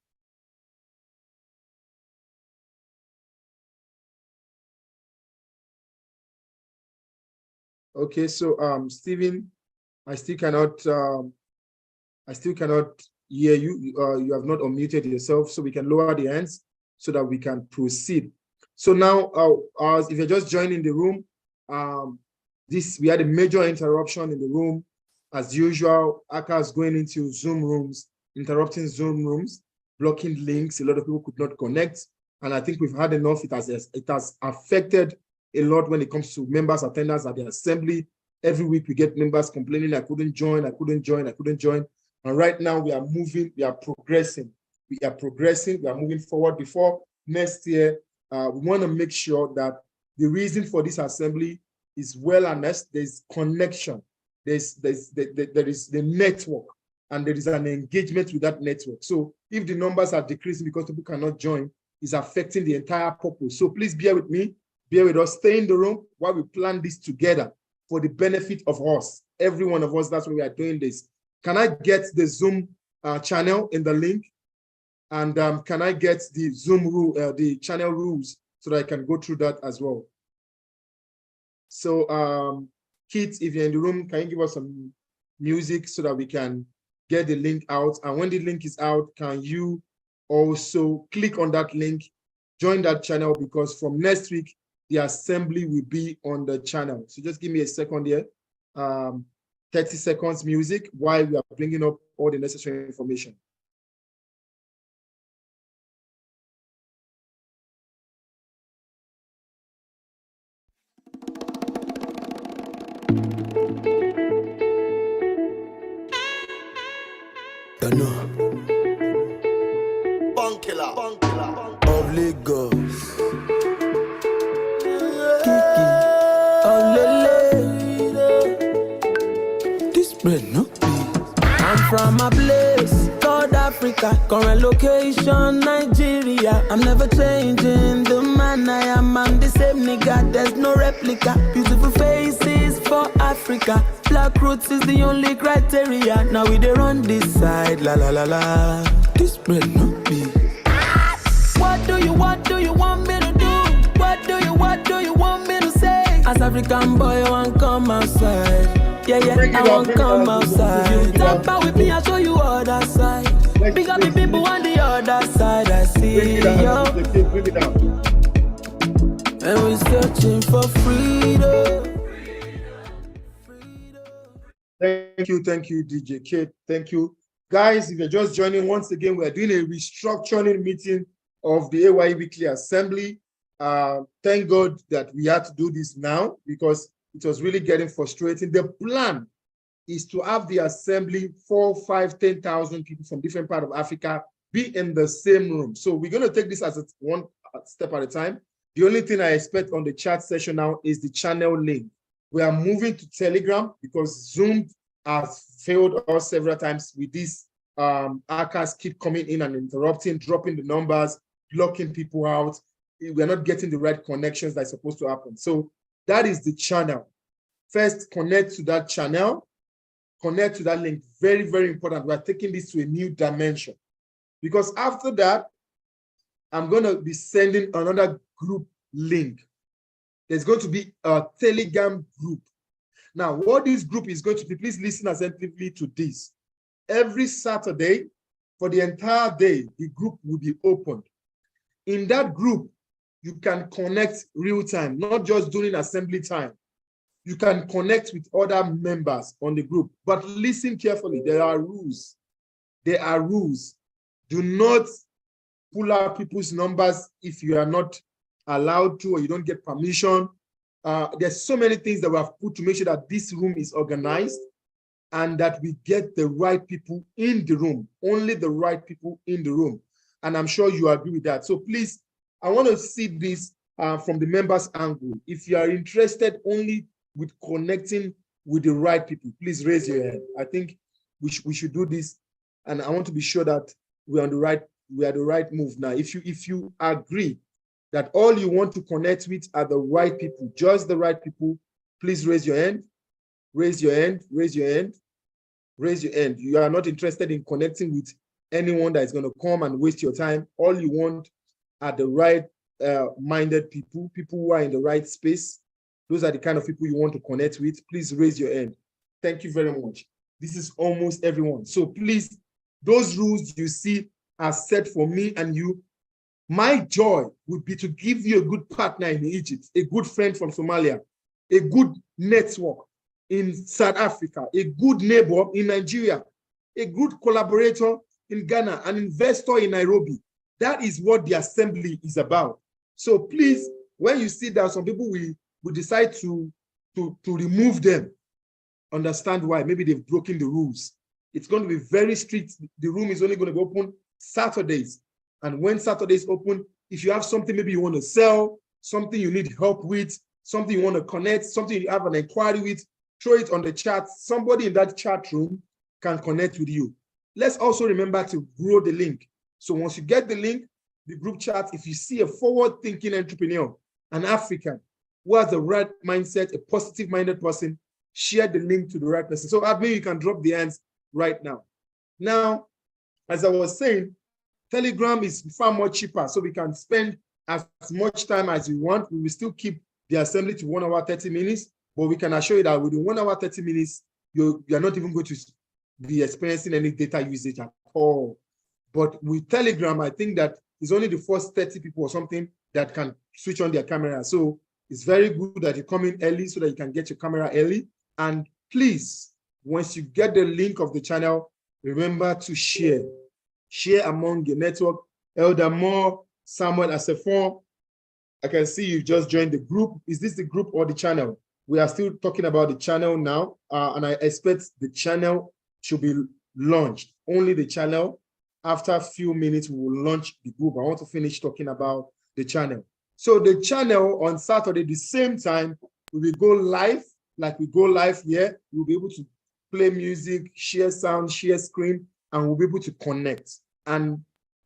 Okay, so Stephen, I still cannot hear you. You have not unmuted yourself, so we can lower the hands so that we can proceed. So now, if you're just joining the room, we had a major interruption in the room. As usual, ACAS going into Zoom rooms, interrupting Zoom rooms, blocking links. A lot of people could not connect. And I think we've had enough. It has affected a lot when it comes to members' attendance at the assembly. Every week we get members complaining, I couldn't join. And right now we are moving, we are progressing. We are moving forward. Before next year, we want to make sure that the reason for this assembly is well honest. There's connection. There is the network, and there is an engagement with that network. So if the numbers are decreasing because people cannot join, it's affecting the entire purpose. So please bear with me, bear with us, stay in the room while we plan this together for the benefit of us, every one of us. That's why we are doing this. Can I get the Zoom channel in the link? And can I get the Zoom rule, the channel rules, so that I can go through that as well? So Kit, if you're in the room, can you give us some music so that we can get the link out? And when the link is out, can you also click on that link, join that channel, because from next week, the assembly will be on the channel. So just give me a second here. 30 seconds music while we are bringing up all the necessary information. Of Lagos, Kiki, this bread no be. I'm from a place called Africa, current location Nigeria. I'm never changing the man I am. I'm the same nigga, there's no replica. Beautiful faces for Africa. Black roots is the only criteria. Now we dey run this side, la la la la. This bread no be. What do you want me to do? What do you want me to say? As African boy, I want come outside. Yeah, I want come outside. Tamper with me, I'll show you other side. Big up the people on the other side, I see you. And we're searching for freedom. Thank you, DJ Kate. Thank you. Guys, if you're just joining, once again, we're doing a restructuring meeting of the A.Y.E Weekly Assembly. Thank God that we had to do this now, because it was really getting frustrating. The plan is to have the assembly 4, 5, 10,000 people from different parts of Africa be in the same room. So we're going to take this as one step at a time. The only thing I expect on the chat session now is the channel link. We are moving to Telegram because Zoom has failed us several times with these hackers keep coming in and interrupting, dropping the numbers, blocking people out. We're not getting the right connections that's supposed to happen. So that is the channel. First, connect to that channel, connect to that link. Very, very important. We're taking this to a new dimension. Because after that, I'm going to be sending another group link. There's going to be a Telegram group. Now, what this group is going to be, please listen attentively to this. Every Saturday, for the entire day, the group will be opened. In that group, you can connect real time, not just during assembly time. You can connect with other members on the group, but listen carefully. There are rules. There are rules. Do not pull out people's numbers if you are not allowed to or you don't get permission. There's so many things that we have put to make sure that this room is organized and that we get the right people in the room, only the right people in the room. And I'm sure you agree with that. So please, I want to see this from the members' angle. If you are interested only with connecting with the right people, please raise your hand. I think we should do this. And I want to be sure that we are the right move now. If you agree that all you want to connect with are the right people, just the right people, please raise your hand. Raise your hand, raise your hand, raise your hand. You are not interested in connecting with anyone that is going to come and waste your time. All you want are the right minded people, people who are in the right space. Those are the kind of people you want to connect with. Please raise your hand. Thank you very much. This is almost everyone. So please, those rules you see are set for me and you. My joy would be to give you a good partner in Egypt, a good friend from Somalia, a good network in South Africa, a good neighbor in Nigeria, a good collaborator in Ghana, an investor in Nairobi. That is what the assembly is about. So please, when you see that some people we decide to remove them, understand why. Maybe they've broken the rules. It's going to be very strict. The room is only going to be open Saturdays. And when Saturdays open, if you have something maybe you want to sell, something you need help with, something you want to connect, something you have an inquiry with, throw it on the chat. Somebody in that chat room can connect with you. Let's also remember to grow the link. So once you get the link, the group chat, if you see a forward-thinking entrepreneur, an African, who has the right mindset, a positive-minded person, share the link to the right person. So admin, you can drop the hands right now. Now, as I was saying, Telegram is far more cheaper, so we can spend as much time as we want. We will still keep the assembly to 1 hour, 30 minutes, but we can assure you that within 1 hour, 30 minutes, you are not even going to be experiencing any data usage at all. But with Telegram, I think that it's only the first 30 people or something that can switch on their camera. So it's very good that you come in early so that you can get your camera early. And please, once you get the link of the channel, remember to share. Share among your network. Elder Moore, Samuel Asefon, I can see you just joined the group. Is this the group or the channel? We are still talking about the channel now, and I expect the channel should be launched. Only the channel. After a few minutes, we will launch the group. I want to finish talking about the channel. So the channel on Saturday, the same time, we will go live, like we go live here. We'll be able to play music, share sound, share screen, and we'll be able to connect. And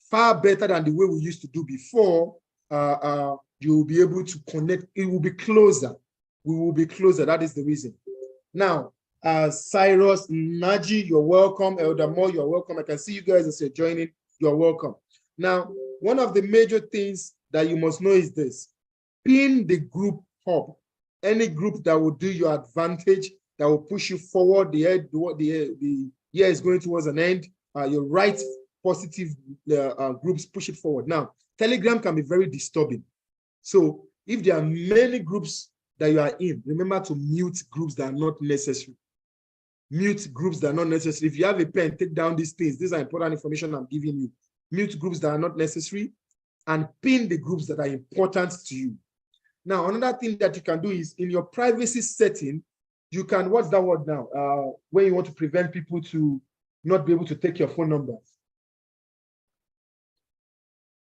far better than the way we used to do before, you will be able to connect. It will be closer. We will be closer. That is the reason. Now, Cyrus, Naji, you're welcome. Elder Moore, you're welcome. I can see you guys as you're joining. You're welcome. Now, one of the major things that you must know is this. Pin the group up. Any group that will do your advantage, that will push you forward. The year is going towards an end. Your right positive groups push it forward. Now, Telegram can be very disturbing. So if there are many groups that you are in, remember to mute groups that are not necessary. Mute groups that are not necessary. If you have a pen, take down these things. These are important information I'm giving you. Mute groups that are not necessary and pin the groups that are important to you. Now, another thing that you can do is in your privacy setting, you can, what's that word now? When you want to prevent people to not be able to take your phone numbers.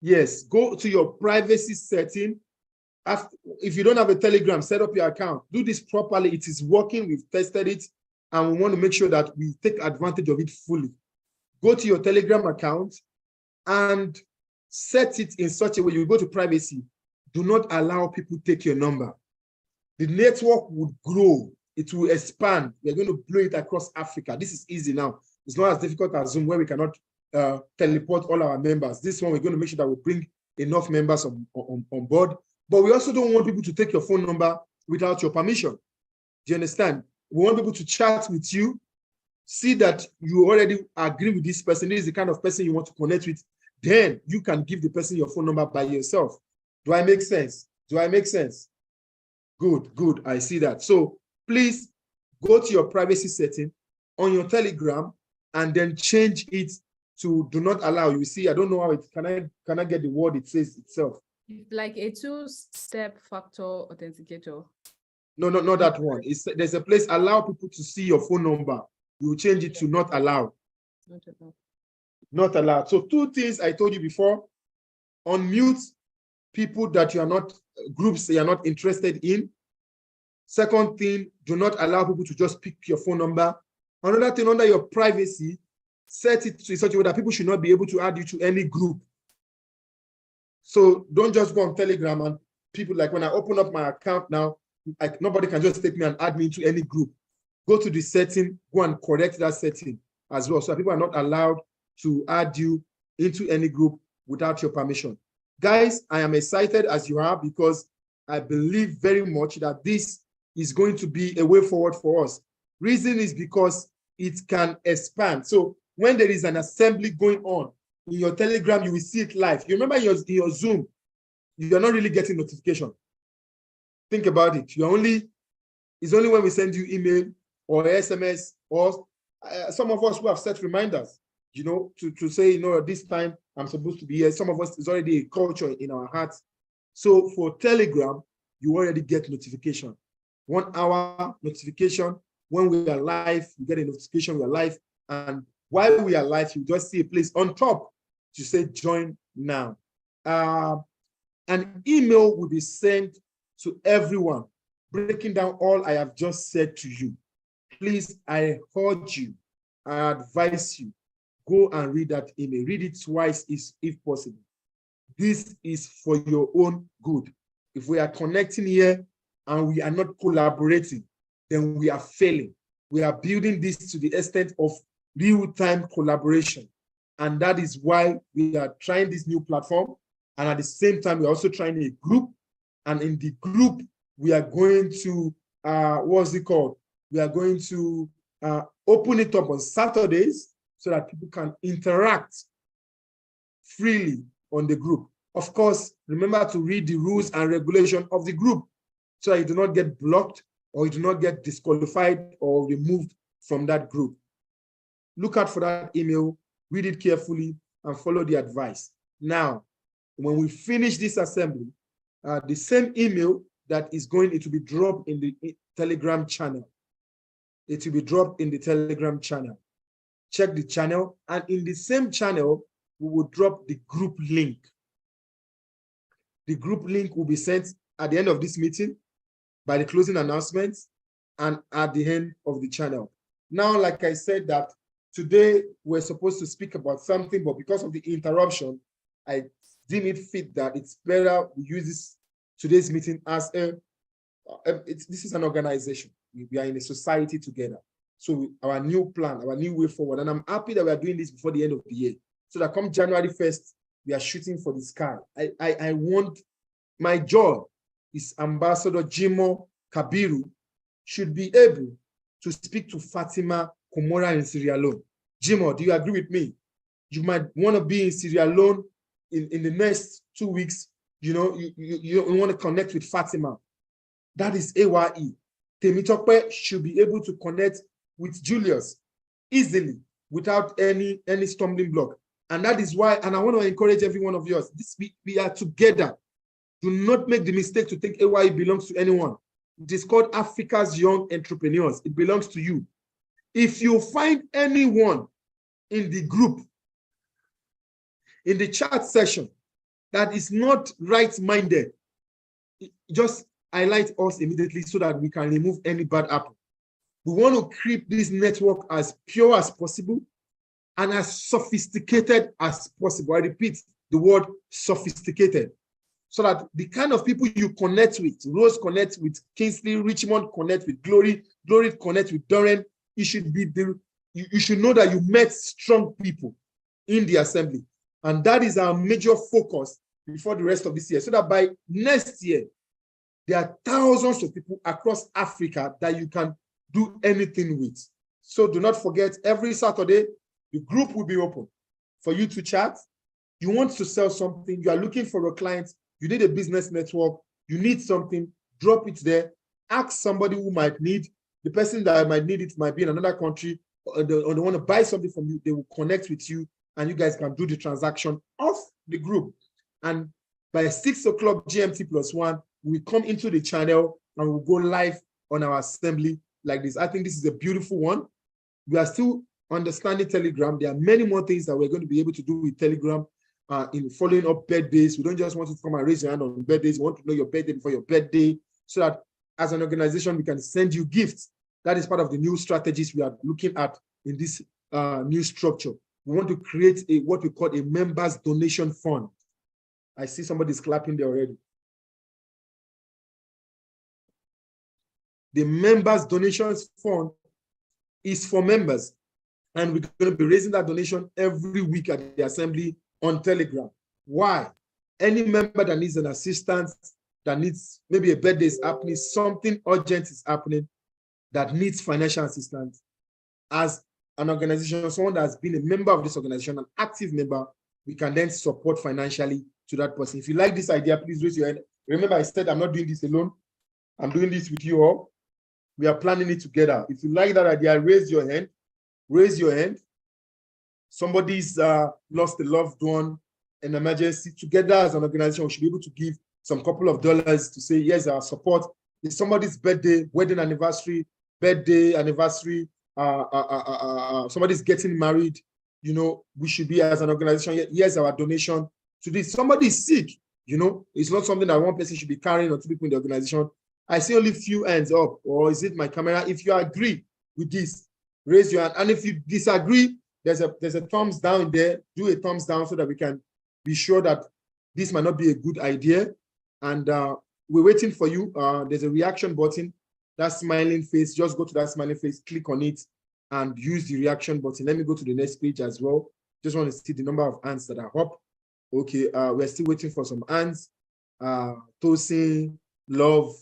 Yes, go to your privacy setting if you don't have a Telegram, set up your account. Do this properly. It is working. We've tested it, and we want to make sure that we take advantage of it fully. Go to your Telegram account and set it in such a way. You go to privacy. Do not allow people to take your number. The network would grow. It will expand. We're going to blow it across Africa. This is easy now. It's not as difficult as Zoom, where we cannot teleport all our members. This one, we're going to make sure that we bring enough members on board. But we also don't want people to take your phone number without your permission. Do you understand? We want people to chat with you, see that you already agree with this person. This is the kind of person you want to connect with. Then you can give the person your phone number by yourself. Do I make sense? Do I make sense? Good, good. I see that. So please go to your privacy setting on your Telegram and then change it to do not allow. You see, I don't know how it can I get the word it says itself. Like a two-step factor authenticator. No, not that one. There's a place allow people to see your phone number. You will change it to not allow. Not allowed. Not allowed. So 2 things I told you before: unmute people that you are not, groups that you are not interested in. Second thing, do not allow people to just pick your phone number. Another thing, under your privacy, set it to such a way that people should not be able to add you to any group. So don't just go on Telegram and people, like when I open up my account now, like nobody can just take me and add me into any group. Go to the setting, go and correct that setting as well. So people are not allowed to add you into any group without your permission. Guys, I am excited as you are, because I believe very much that this is going to be a way forward for us. Reason is because it can expand. So when there is an assembly going on in your Telegram, you will see it live. You remember in your Zoom, you're not really getting notification. Think about it. It's only when we send you email or SMS, or some of us who have set reminders, you know, to say, you know, this time I'm supposed to be here. Some of us, it's already a culture in our hearts. So for Telegram, you already get notification. 1 hour notification. When we are live, you get a notification we are live. And while we are live, you just see a place on top to say join now. An email will be sent to everyone, breaking down all I have just said to you. Please, I urge you, I advise you, go and read that email. Read it twice if possible. This is for your own good. If we are connecting here and we are not collaborating, then we are failing. We are building this to the extent of real-time collaboration. And that is why we are trying this new platform. And at the same time, we're also trying a group. And in the group, we are going to, what's it called? We are going to open it up on Saturdays so that people can interact freely on the group. Of course, remember to read the rules and regulation of the group so that you do not get blocked or you do not get disqualified or removed from that group. Look out for that email, read it carefully, and follow the advice. Now, when we finish this assembly, the same email that is going, it will be dropped in the Telegram channel. It will be dropped in the Telegram channel. Check the channel, and in the same channel, we will drop the group link. The group link will be sent at the end of this meeting by the closing announcements and at the end of the channel. Now, like I said, that today we're supposed to speak about something, but because of the interruption, I deem it fit that it's better we use today's meeting as this is an organization. We are in a society together. So our new plan, our new way forward, and I'm happy that we are doing this before the end of the year, so that come January 1st, we are shooting for the sky. I want, my job is Ambassador Jimo Kabiru should be able to speak to Fatima Komora in Sierra Leone. Jimo, do you agree with me? You might want to be in Sierra Leone in the next 2 weeks. You know, you want to connect with Fatima. That is A.Y.E. Temitope should be able to connect with Julius easily without any stumbling block. And that is why, and I want to encourage every one of you, we are together. Do not make the mistake to think A.Y.E belongs to anyone. It is called Africa's Young Entrepreneurs. It belongs to you. If you find anyone in the group, in the chat session, that is not right-minded, just highlight us immediately so that we can remove any bad apple. We want to keep this network as pure as possible and as sophisticated as possible. I repeat the word sophisticated, so that the kind of people you connect with, Rose connect with Kingsley, Richmond connect with Glory, Glory connect with Durham, you should know that you met strong people in the assembly. And that is our major focus before the rest of this year, so that by next year, there are thousands of people across Africa that you can do anything with. So do not forget, every Saturday, the group will be open for you to chat. You want to sell something, you are looking for a client, you need a business network, you need something, drop it there. Ask somebody who might need, the person that might need it might be in another country, or they want to buy something from you, they will connect with you, and you guys can do the transaction off the group. And by 6 o'clock GMT +1, we come into the channel and we'll go live on our assembly like this. I think this is a beautiful one. We are still understanding Telegram. There are many more things that we're going to be able to do with Telegram in following up birthdays. We don't just want you to come and raise your hand on birthdays. We want to know your birthday before your birthday, so that as an organization, we can send you gifts. That is part of the new strategies we are looking at in this new structure. We want to create what we call a members donation fund. I see somebody's clapping there already. The members donations fund is for members, and we're going to be raising that donation every week at the assembly on Telegram. Why? Any member that needs an assistance, that needs maybe a birthday is happening, something urgent is happening, that needs financial assistance, as an organization, someone that has been a member of this organization, an active member, we can then support financially to that person. If you like this idea, please raise your hand. Remember, I said I'm not doing this alone. I'm doing this with you all. We are planning it together. If you like that idea, raise your hand. Raise your hand. Somebody's lost a loved one, an emergency. Together as an organization, we should be able to give some couple of dollars to say, yes, our support. It's somebody's birthday, wedding anniversary, birthday anniversary, somebody's getting married, you know, we should be as an organization, here's our donation to this. Somebody is sick, you know, it's not something that one person should be carrying or two people in the organization. I see only few hands up, or is it my camera? If you agree with this, raise your hand. And if you disagree, there's a thumbs down there. Do a thumbs down so that we can be sure that this might not be a good idea. And we're waiting for you. There's a reaction button, that smiling face. Just go to that smiling face, click on it, and use the reaction button. Let me go to the next page as well. Just want to see the number of hands that are up. Okay, we're still waiting for some hands. Tosin, Love,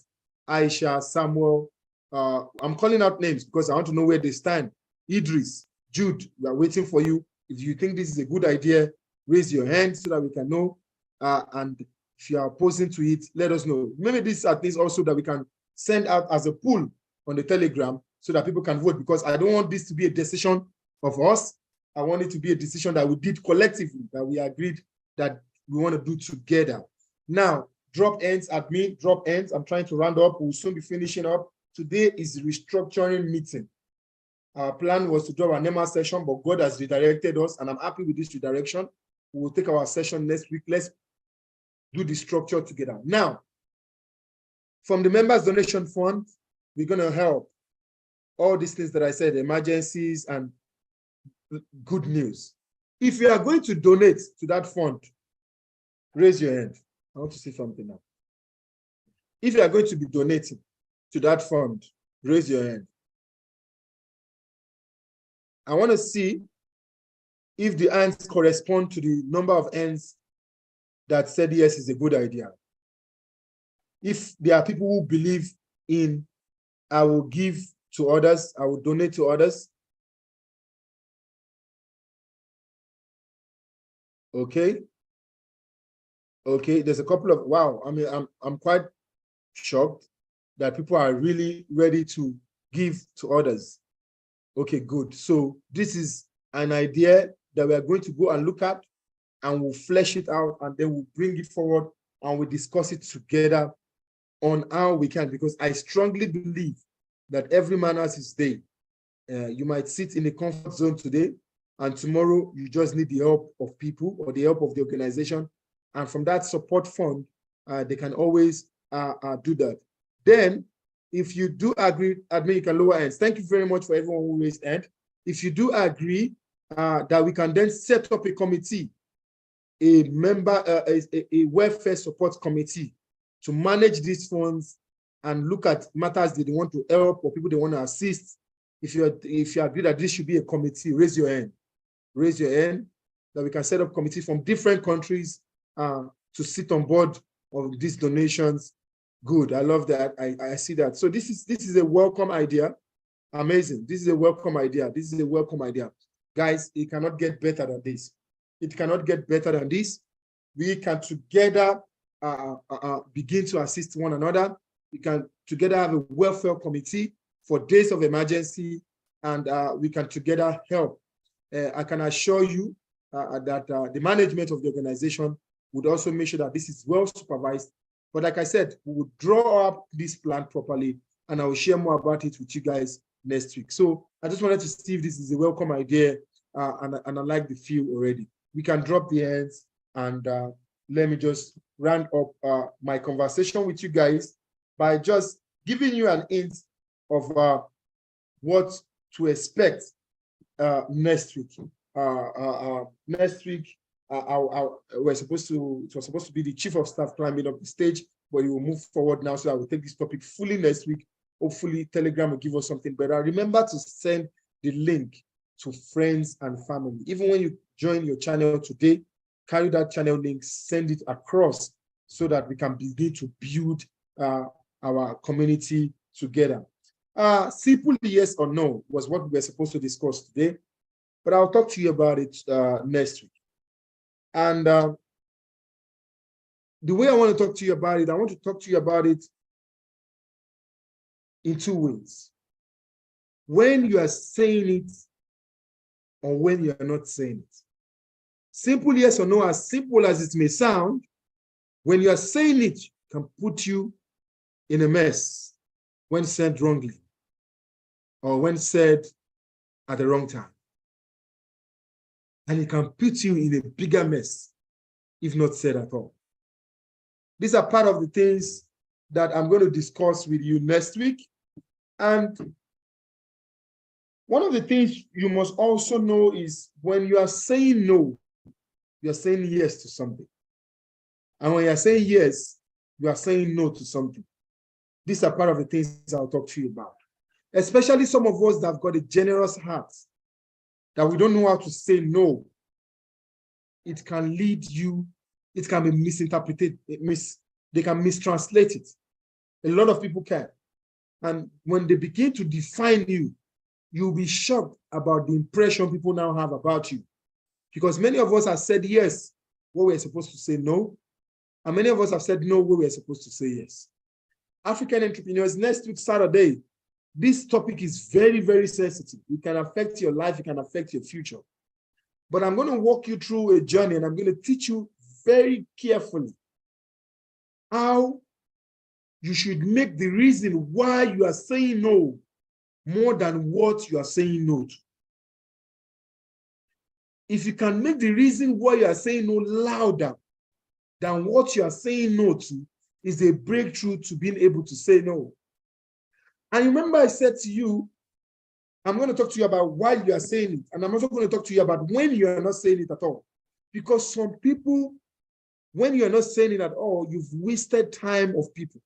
Aisha, Samuel. I'm calling out names because I want to know where they stand. Idris, Jude, we are waiting for you. If you think this is a good idea, raise your hand so that we can know. And if you are opposing to it, let us know. Maybe this at least also that we can send out as a poll on the Telegram so that people can vote, because I don't want this to be a decision of us. I want it to be a decision that we did collectively, that we agreed that we want to do together. Now, drop ends at me, drop ends. I'm trying to round up. We'll soon be finishing up. Today is the restructuring meeting. Our plan was to do our NEMA session, but God has redirected us, and I'm happy with this redirection. We will take our session next week. Let's do the structure together. Now, from the members donation fund, we're going to help all these things that I said, emergencies and good news. If you are going to donate to that fund, raise your hand. I want to see something now. If you are going to be donating to that fund, raise your hand. I want to see if the hands correspond to the number of hands that said yes is a good idea. If there are people who believe in, I will give to others, I will donate to others. Okay. Okay, there's a couple of, wow, I mean, I'm quite shocked that people are really ready to give to others. Okay, good. So this is an idea that we are going to go and look at, and we'll flesh it out, and then we'll bring it forward and we'll discuss it together on how we can, because I strongly believe that every man has his day. You might sit in a comfort zone today, and tomorrow you just need the help of people or the help of the organization. And from that support fund, they can always do that. Then, if you do agree, admin, you can lower hands. Thank you very much for everyone who raised hand. If you do agree that we can then set up a committee, a welfare support committee to manage these funds and look at matters that they want to help or people they want to assist. If you agree that this should be a committee, raise your hand. Raise your hand, that we can set up committees from different countries to sit on board of these donations. Good, I love that. I see that. So this is a welcome idea. Amazing. This is a welcome idea. This is a welcome idea. Guys, it cannot get better than this. It cannot get better than this. We can together begin to assist one another. We can together have a welfare committee for days of emergency, and we can together help. I can assure you that the management of the organization would also make sure that this is well supervised. But like I said, we will draw up this plan properly, and I will share more about it with you guys next week. So I just wanted to see if this is a welcome idea, and I like the feel already. We can drop the hands, and let me just round up my conversation with you guys by just giving you an hint of what to expect next week. Next week, it was supposed to be the chief of staff climbing up the stage, but he will move forward now, so I will take this topic fully next week. Hopefully, Telegram will give us something better. Remember to send the link to friends and family. Even when you join your channel today, carry that channel link, send it across so that we can begin to build our community together. Simple yes or no was what we were supposed to discuss today, but I'll talk to you about it next week. And the way I want to talk to you about it, I want to talk to you about it in two ways. When you are saying it or when you are not saying it. Simple yes or no, as simple as it may sound, when you are saying it, can put you in a mess when said wrongly or when said at the wrong time. And it can put you in a bigger mess if not said at all. These are part of the things that I'm going to discuss with you next week. And one of the things you must also know is when you are saying no, you are saying yes to something. And when you are saying yes, you are saying no to something. These are part of the things I'll talk to you about. Especially some of us that have got a generous heart, that we don't know how to say no. It can lead you, it can be misinterpreted, they can mistranslate it. A lot of people can. And when they begin to define you, you'll be shocked about the impression people now have about you. Because many of us have said yes, where we're supposed to say no. And many of us have said no, where we're supposed to say yes. African entrepreneurs, next week, Saturday, this topic is very, very sensitive. It can affect your life, it can affect your future. But I'm going to walk you through a journey, and I'm going to teach you very carefully how you should make the reason why you are saying no more than what you are saying no to. If you can make the reason why you are saying no louder than what you are saying no to, is a breakthrough to being able to say no. And remember, I said to you, I'm going to talk to you about why you are saying it. And I'm also going to talk to you about when you are not saying it at all. Because some people, when you are not saying it at all, you've wasted time of people.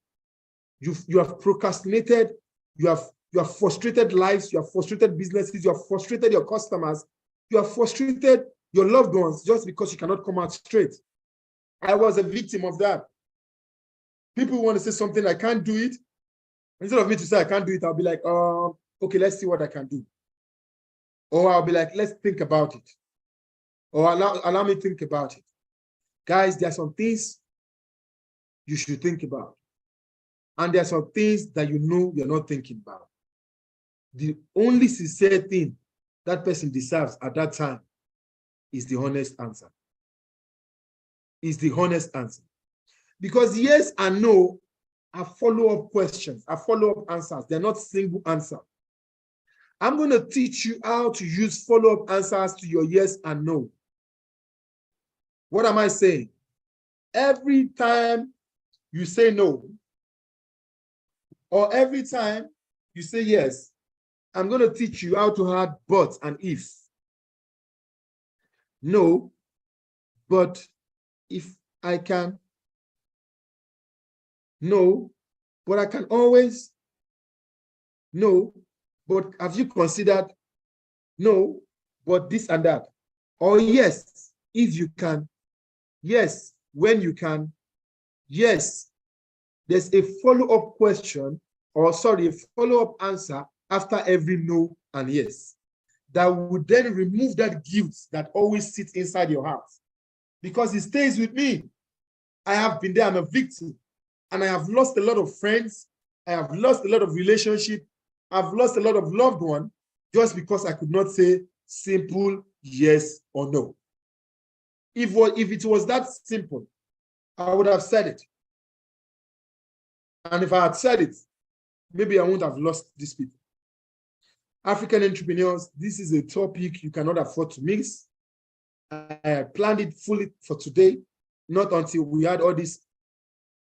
You have procrastinated, you have frustrated lives, you have frustrated businesses, you have frustrated your customers, you have frustrated your loved ones just because you cannot come out straight. I was a victim of that. People want to say something, I can't do it. Instead of me to say I can't do it, I'll be like, okay, let's see what I can do. Or I'll be like, let's think about it. Or allow me to think about it. Guys, there are some things you should think about. And there are some things that you know you're not thinking about. The only sincere thing that person deserves at that time is the honest answer. Is the honest answer. Because yes and no are follow-up questions, are follow-up answers. They're not single answer. I'm going to teach you how to use follow-up answers to your yes and no. What am I saying? Every time you say no, Or every time you say yes, I'm going to teach you how to add but and if. No, but if I can. No, but I can always. No, but have you considered? No, but this and that. Or yes, if you can. Yes, when you can. Yes, there's a follow-up question, or sorry, a follow-up answer after every no and yes. That would then remove that guilt that always sits inside your heart. Because it stays with me. I have been there, I'm a victim. And I have lost a lot of friends. I have lost a lot of relationships. I've lost a lot of loved ones just because I could not say simple yes or no. If it was that simple, I would have said it. And if I had said it, maybe I wouldn't have lost these people. African entrepreneurs, this is a topic you cannot afford to miss. I planned it fully for today, not until we had all this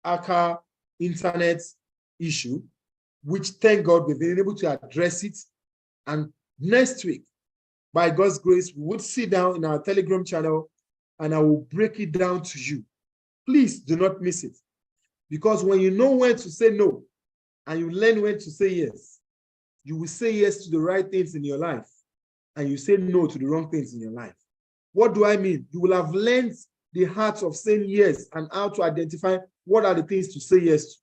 ACA internet issue, which thank God we've been able to address it. And next week, by God's grace, we would sit down in our Telegram channel and I will break it down to you. Please do not miss it. Because when you know when to say no and you learn when to say yes, you will say yes to the right things in your life and you say no to the wrong things in your life. What do I mean? You will have learned the art of saying yes and how to identify what are the things to say yes to.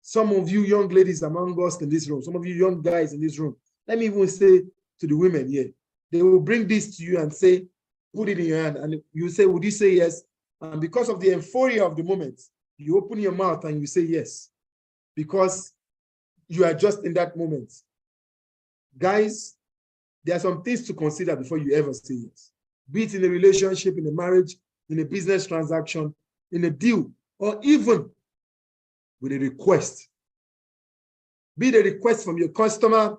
Some of you young ladies among us in this room, some of you young guys in this room, let me even say to the women here, they will bring this to you and say, put it in your hand. And you say, would you say yes? And because of the euphoria of the moment, you open your mouth and you say yes, because you are just in that moment. Guys, there are some things to consider before you ever say yes. Be it in a relationship, in a marriage, in a business transaction, in a deal, or even with a request. Be it a request from your customer,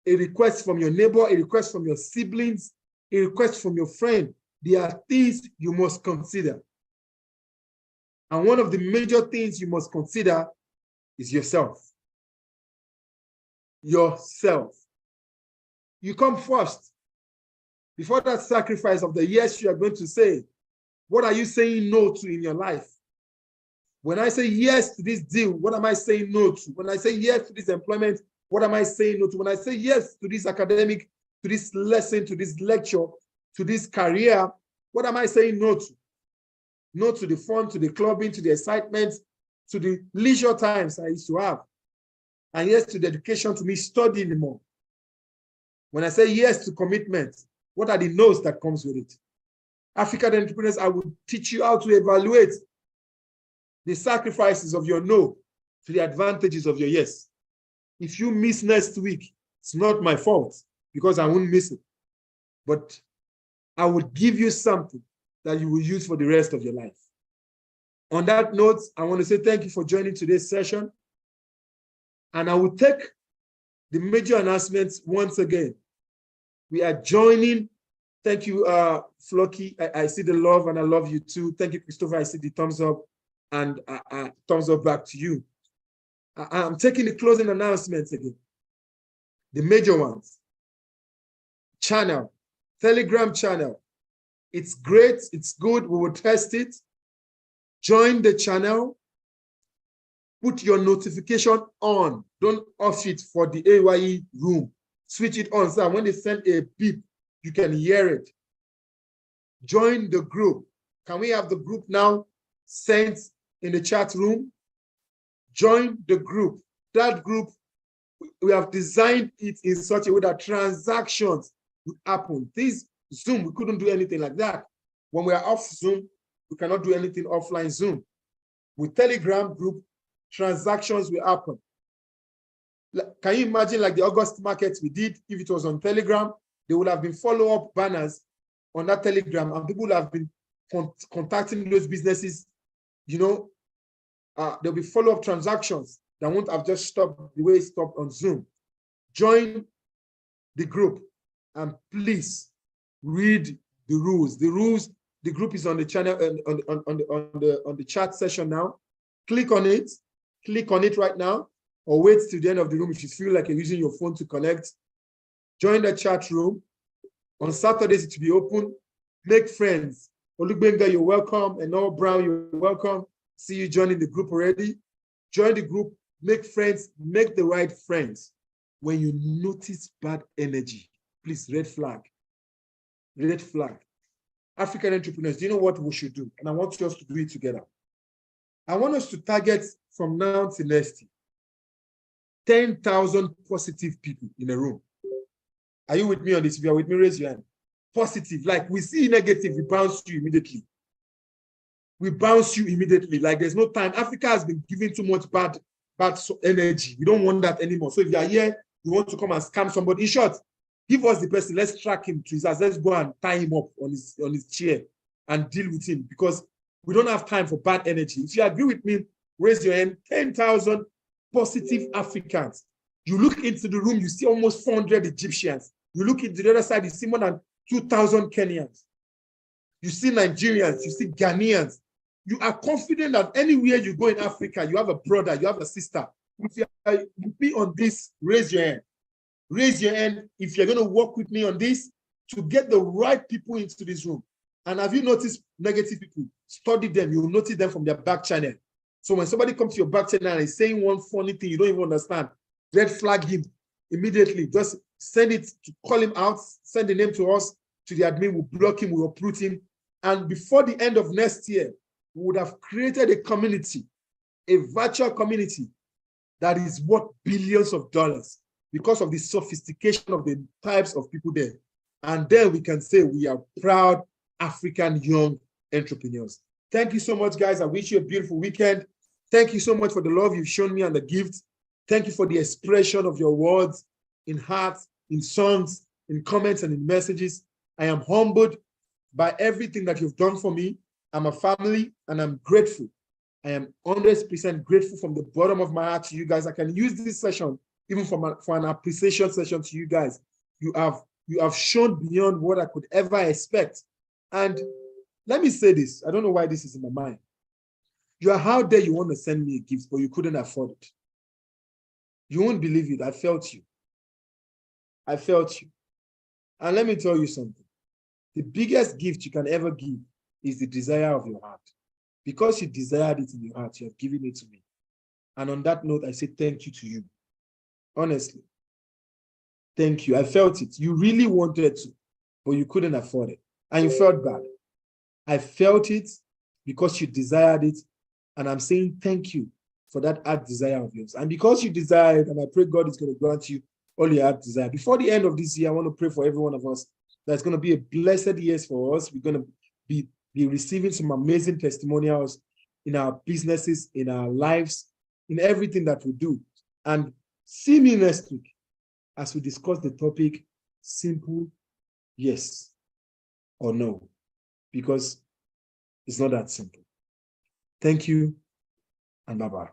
a request from your neighbor, a request from your siblings, a request from your friend. There are things you must consider. And one of the major things you must consider is yourself. Yourself. You come first. Before that sacrifice of the yes you are going to say, what are you saying no to in your life? When I say yes to this deal, what am I saying no to? When I say yes to this employment, what am I saying no to? When I say yes to this academic, to this lesson, to this lecture, to this career, what am I saying no to? No to the fun, to the clubbing, to the excitement, to the leisure times I used to have. And yes to the education, to me studying more. When I say yes to commitment, what are the no's that comes with it? African entrepreneurs, I will teach you how to evaluate the sacrifices of your no to the advantages of your yes. If you miss next week, it's not my fault because I won't miss it. But I would give you something that you will use for the rest of your life. On that note, I want to say thank you for joining today's session. And I will take the major announcements once again. We are joining. Thank you, Flocky. I see the love and I love you too. Thank you, Christopher. I see the thumbs up and thumbs up back to you. I'm taking the closing announcements again. The major ones. Channel, Telegram channel. It's great. It's good. We will test it. Join the channel. Put your notification on. Don't off it for the A.Y.E room. Switch it on so when they send a beep, you can hear it. Join the group. Can we have the group now sent in the chat room? Join the group. That group, we have designed it in such a way that transactions would happen. This Zoom, we couldn't do anything like that. When we are off Zoom, we cannot do anything offline Zoom. With Telegram group, transactions will happen. Can you imagine like the August markets we did? If it was on Telegram, there would have been follow-up banners on that Telegram and people would have been contacting those businesses. You know, there'll be follow-up transactions that won't have just stopped the way it stopped on Zoom. Join the group and please read the rules. The rules, the group is on the channel and on the chat session now. Click on it right now. or wait till the end of the room if you feel like you're using your phone to connect. Join the chat room. On Saturdays, it will be open. Make friends. Olugbenga, you're welcome. And all Brown, you're welcome. See you joining the group already. Join the group, make friends, make the right friends. When you notice bad energy, please, red flag. Red flag. African entrepreneurs, do you know what we should do? And I want us to do it together. I want us to target from now to next year 10,000 positive people in a room. Are you with me on this? If you are with me, raise your hand. Positive, like we see negative, we bounce you immediately. We bounce you immediately. Like there's no time. Africa has been giving too much bad energy. We don't want that anymore. So if you are here, you want to come and scam somebody. In short, give us the person. Let's track him to his house. Let's go and tie him up on his chair and deal with him because we don't have time for bad energy. If you agree with me, raise your hand. 10,000 positive Africans. You look into the room, you see almost 400 Egyptians. You look into the other side, you see more than 2,000 Kenyans. You see Nigerians, you see Ghanaians. You are confident that anywhere you go in Africa, you have a brother, you have a sister. If you be on this, raise your hand. Raise your hand if you're going to work with me on this to get the right people into this room. And have you noticed negative people? Study them. You'll notice them from their back channel. So when somebody comes to your back channel and is saying one funny thing you don't even understand, red flag him immediately. Just send it to call him out, send the name to us, to the admin, we'll block him, we'll uproot him. And before the end of next year, we would have created a community, a virtual community that is worth billions of dollars because of the sophistication of the types of people there. And then we can say we are proud African young entrepreneurs. Thank you so much, guys. I wish you a beautiful weekend. Thank you so much for the love you've shown me and the gifts. Thank you for the expression of your words in hearts, in songs, in comments, and in messages. I am humbled by everything that you've done for me. I'm a family, and I'm grateful. I am 100% grateful from the bottom of my heart to you guys. I can use this session even for an appreciation session to you guys. You have shown beyond what I could ever expect. And let me say this. I don't know why this is in my mind. You are out there, you want to send me a gift, but you couldn't afford it. You won't believe it. I felt you. I felt you. And let me tell you something. The biggest gift you can ever give is the desire of your heart. Because you desired it in your heart, you have given it to me. And on that note, I say thank you to you. Honestly. Thank you. I felt it. You really wanted to, but you couldn't afford it. And you felt bad. I felt it because you desired it. And I'm saying thank you for that heart desire of yours. And because you desire it, and I pray God is going to grant you all your heart desire. Before the end of this year, I want to pray for every one of us. That's going to be a blessed year for us. We're going to be receiving some amazing testimonials in our businesses, in our lives, in everything that we do. And see me next week as we discuss the topic, simple yes or no, because it's not that simple. Thank you, and bye-bye.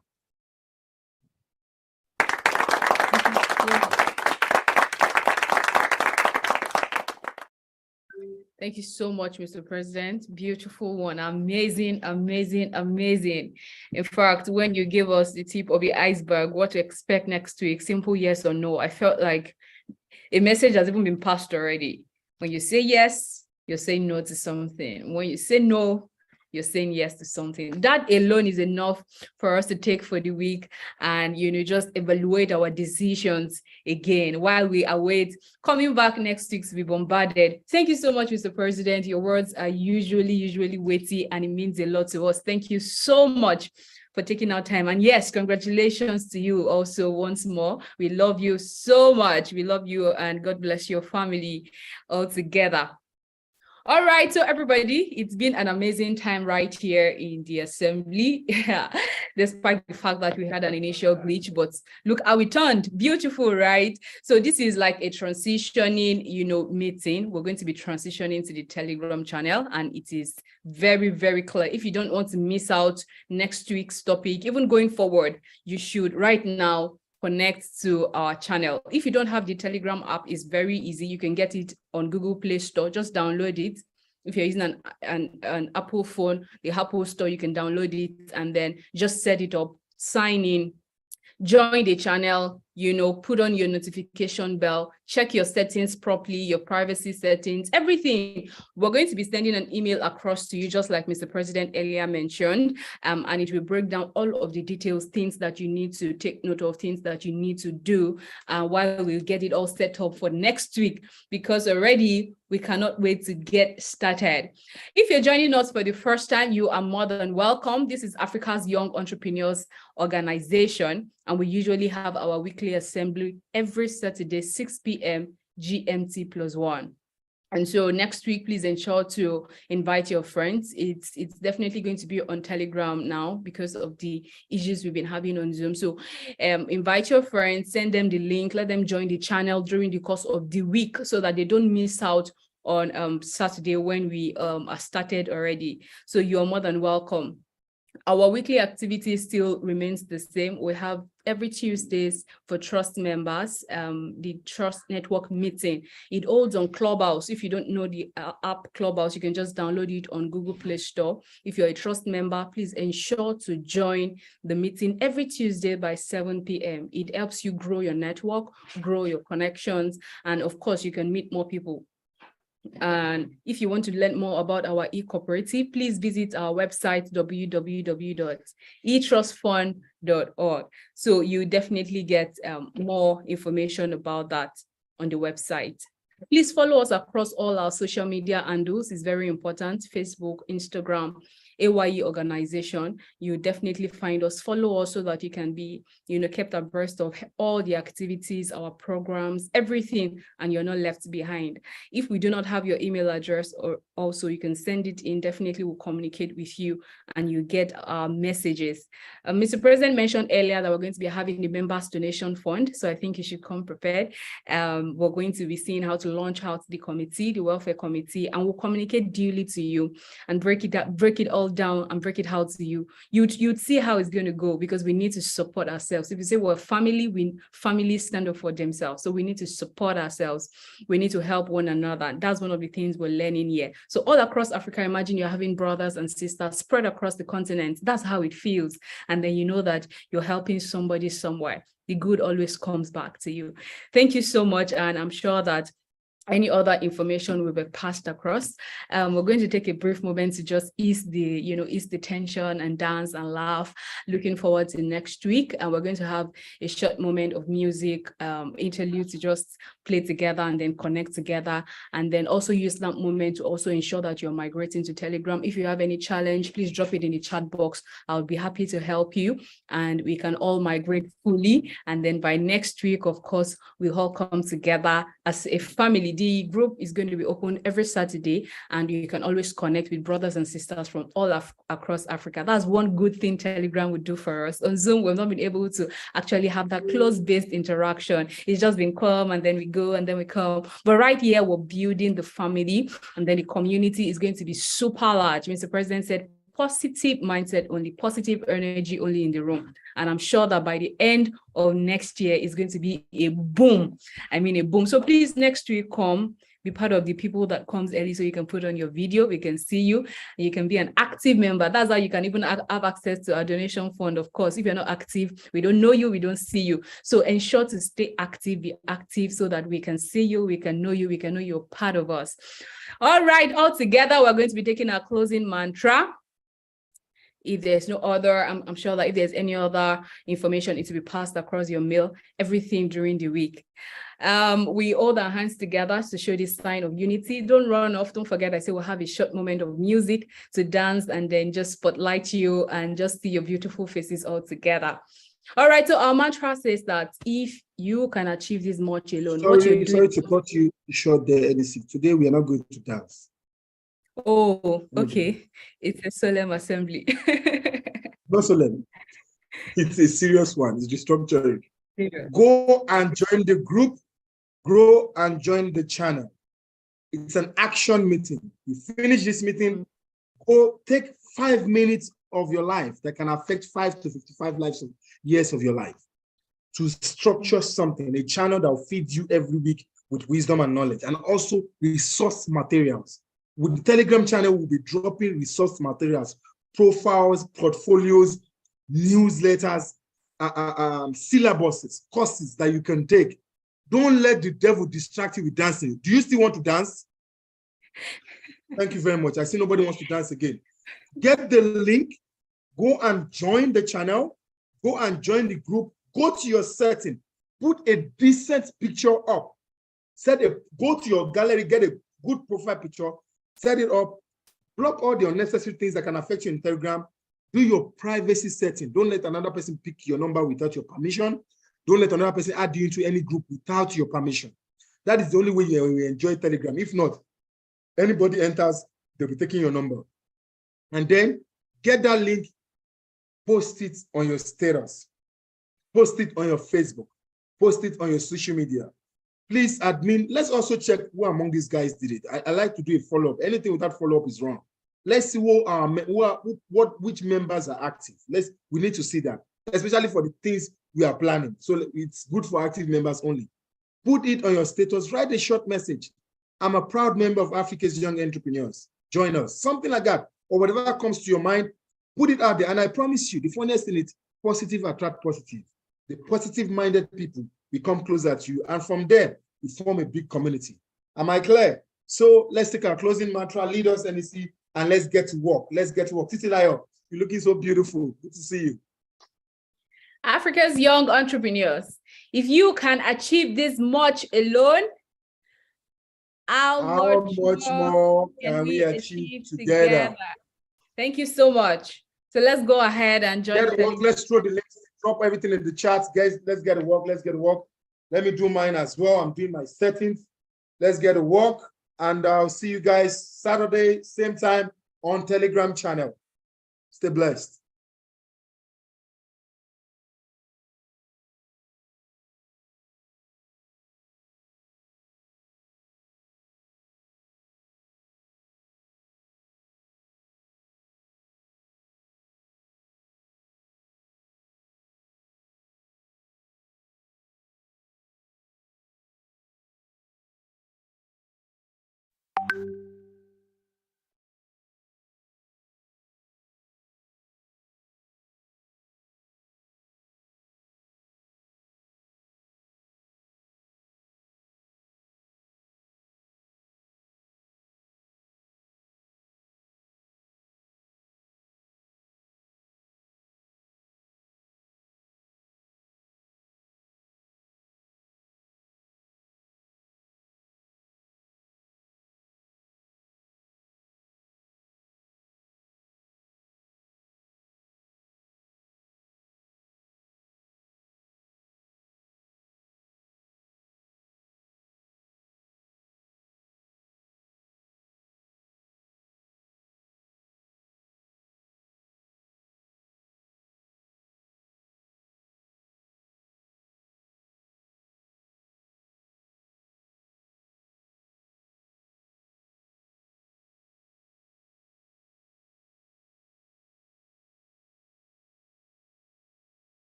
Thank you so much, Mr. President. Beautiful one. Amazing, amazing, amazing. In fact, when you give us the tip of the iceberg, what to expect next week, simple yes or no, I felt like a message has even been passed already. When you say yes, you're saying no to something. When you say no, you're saying yes to something. That alone is enough for us to take for the week and, just evaluate our decisions again while we await coming back next week to be bombarded. Thank you so much, Mr. President. Your words are usually weighty and it means a lot to us. Thank you so much for taking our time. And yes, congratulations to you also once more. We love you so much. We love you and God bless your family all together. All right, so everybody, it's been an amazing time right here in the assembly, despite the fact that we had an initial glitch, but look how it turned. Beautiful, right? So this is like a transitioning, meeting. We're going to be transitioning to the Telegram channel, and it is very, very clear. If you don't want to miss out next week's topic, even going forward, you should right now connect to our channel. If you don't have the Telegram app, it's very easy. You can get it on Google Play Store. Just download it. If you're using an Apple phone, the Apple Store, you can download it and then just set it up, sign in. join the channel, put on your notification bell, check your settings properly, your privacy settings, everything. We're going to be sending an email across to you, just like Mr. President earlier mentioned, and it will break down all of the details, things that you need to take note of, things that you need to do, while we'll get it all set up for next week, because already we cannot wait to get started. If you're joining us for the first time, you are more than welcome. This is Africa's Young Entrepreneurs Organization, and we usually have our weekly assembly every Saturday, 6 p.m. GMT +1. And so next week, please ensure to invite your friends. It's definitely going to be on Telegram now because of the issues we've been having on Zoom. So invite your friends, send them the link, let them join the channel during the course of the week so that they don't miss out on Saturday when we are started already. So you're more than welcome. Our weekly activity still remains the same. We have every Tuesdays for trust members, the Trust Network meeting. It holds on Clubhouse. If you don't know the app Clubhouse, you can just download it on Google Play Store. If you're a trust member, please ensure to join the meeting every Tuesday by 7 p.m. It helps you grow your network, grow your connections, and of course, you can meet more people. And if you want to learn more about our e-cooperative, please visit our website, www.etrustfund.org. So you definitely get more information about that on the website. Please follow us across all our social media handles. It's very important: Facebook, Instagram, A.Y.E organization. You definitely find us, follow us so that you can be, kept abreast of all the activities, our programs, everything, and you're not left behind. If we do not have your email address, or also you can send it in, definitely we'll communicate with you and you get our messages. Mr. President mentioned earlier that we're going to be having the members donation fund. So I think you should come prepared. We're going to be seeing how to launch out the committee, the welfare committee, and we'll communicate duly to you and break it all down and break it out to you. You'd see how it's going to go, because we need to support ourselves. If you say we're family, families stand up for themselves. So we need to support ourselves. We need to help one another. That's one of the things we're learning here. So all across Africa, imagine you're having brothers and sisters spread across the continent. That's how it feels. And then you know that you're helping somebody somewhere. The good always comes back to you. Thank you so much. And I'm sure that any other information will be passed across. We're going to take a brief moment to just ease the tension and dance and laugh. Looking forward to next week. And we're going to have a short moment of music, interlude to just play together and then connect together. And then also use that moment to also ensure that you're migrating to Telegram. If you have any challenge, please drop it in the chat box. I'll be happy to help you and we can all migrate fully. And then by next week, of course, we'll all come together as a family. The group is going to be open every Saturday, and you can always connect with brothers and sisters from all across Africa. That's one good thing Telegram would do for us. On Zoom, we've not been able to actually have that close-based interaction. It's just been come and then we go and then we come. But right here, we're building the family, and then the community is going to be super large. Mr. President said, positive mindset only, positive energy only in the room. And I'm sure that by the end of next year, it's going to be a boom. I mean, a boom. So please, next week, come, be part of the people that comes early so you can put on your video, we can see you, and you can be an active member. That's how you can even have access to our donation fund. Of course, if you're not active, we don't know you, we don't see you. So ensure to stay active, be active so that we can see you, we can know you, we can know you're part of us. All right, all together, we're going to be taking our closing mantra. If there's no other, I'm sure that if there's any other information, it will be passed across your mail, everything during the week. We hold our hands together to show this sign of unity. Don't run off. Don't forget, I say we'll have a short moment of music to dance and then just spotlight you and just see your beautiful faces all together. All right, so our mantra says that if you can achieve this much alone, sorry to cut you short there, NC. Today we are not going to dance. Oh, okay. It's a solemn assembly. Not solemn. It's a serious one. It's restructuring. Yeah. Go and join the group. Grow and join the channel. It's an action meeting. You finish this meeting, go take 5 minutes of your life that can affect 5 to 55 years of your life to structure something, a channel that will feed you every week with wisdom and knowledge, and also resource materials. With the Telegram channel, we'll be dropping resource materials, profiles, portfolios, newsletters, syllabuses, courses that you can take. Don't let the devil distract you with dancing. Do you still want to dance? Thank you very much. I see nobody wants to dance again. Get the link, go and join the channel, go and join the group, go to your setting, put a decent picture up, go to your gallery, get a good profile picture, set it up, block all the unnecessary things that can affect you in Telegram, do your privacy setting. Don't let another person pick your number without your permission. Don't let another person add you into any group without your permission. That is the only way you will enjoy Telegram. If not, anybody enters, they'll be taking your number. And then get that link, post it on your status, post it on your Facebook, post it on your social media. Please, admin, let's also check who among these guys did it. I like to do a follow-up. Anything without follow-up is wrong. Let's see which members are active. We need to see that, especially for the things we are planning. So it's good for active members only. Put it on your status, write a short message. I'm a proud member of Africa's Young Entrepreneurs. Join us, something like that, or whatever comes to your mind, put it out there. And I promise you, the funniest thing is positive attract positive. The positive-minded people will come closer to you. And from there, we form a big community. Am I clear? So let's take our closing mantra, lead us, NEC, and let's get to work. Let's get to work. Titi Layo, you're looking so beautiful. Good to see you. Africa's young entrepreneurs, if you can achieve this much alone, how much more can we achieve together? Thank you so much. So let's go ahead and join. Let's throw the links, drop everything in the chats, guys. Let's get to work. Let's get to work. Let me do mine as well. I'm doing my settings. Let's get to work. And I'll see you guys Saturday, same time on Telegram channel. Stay blessed.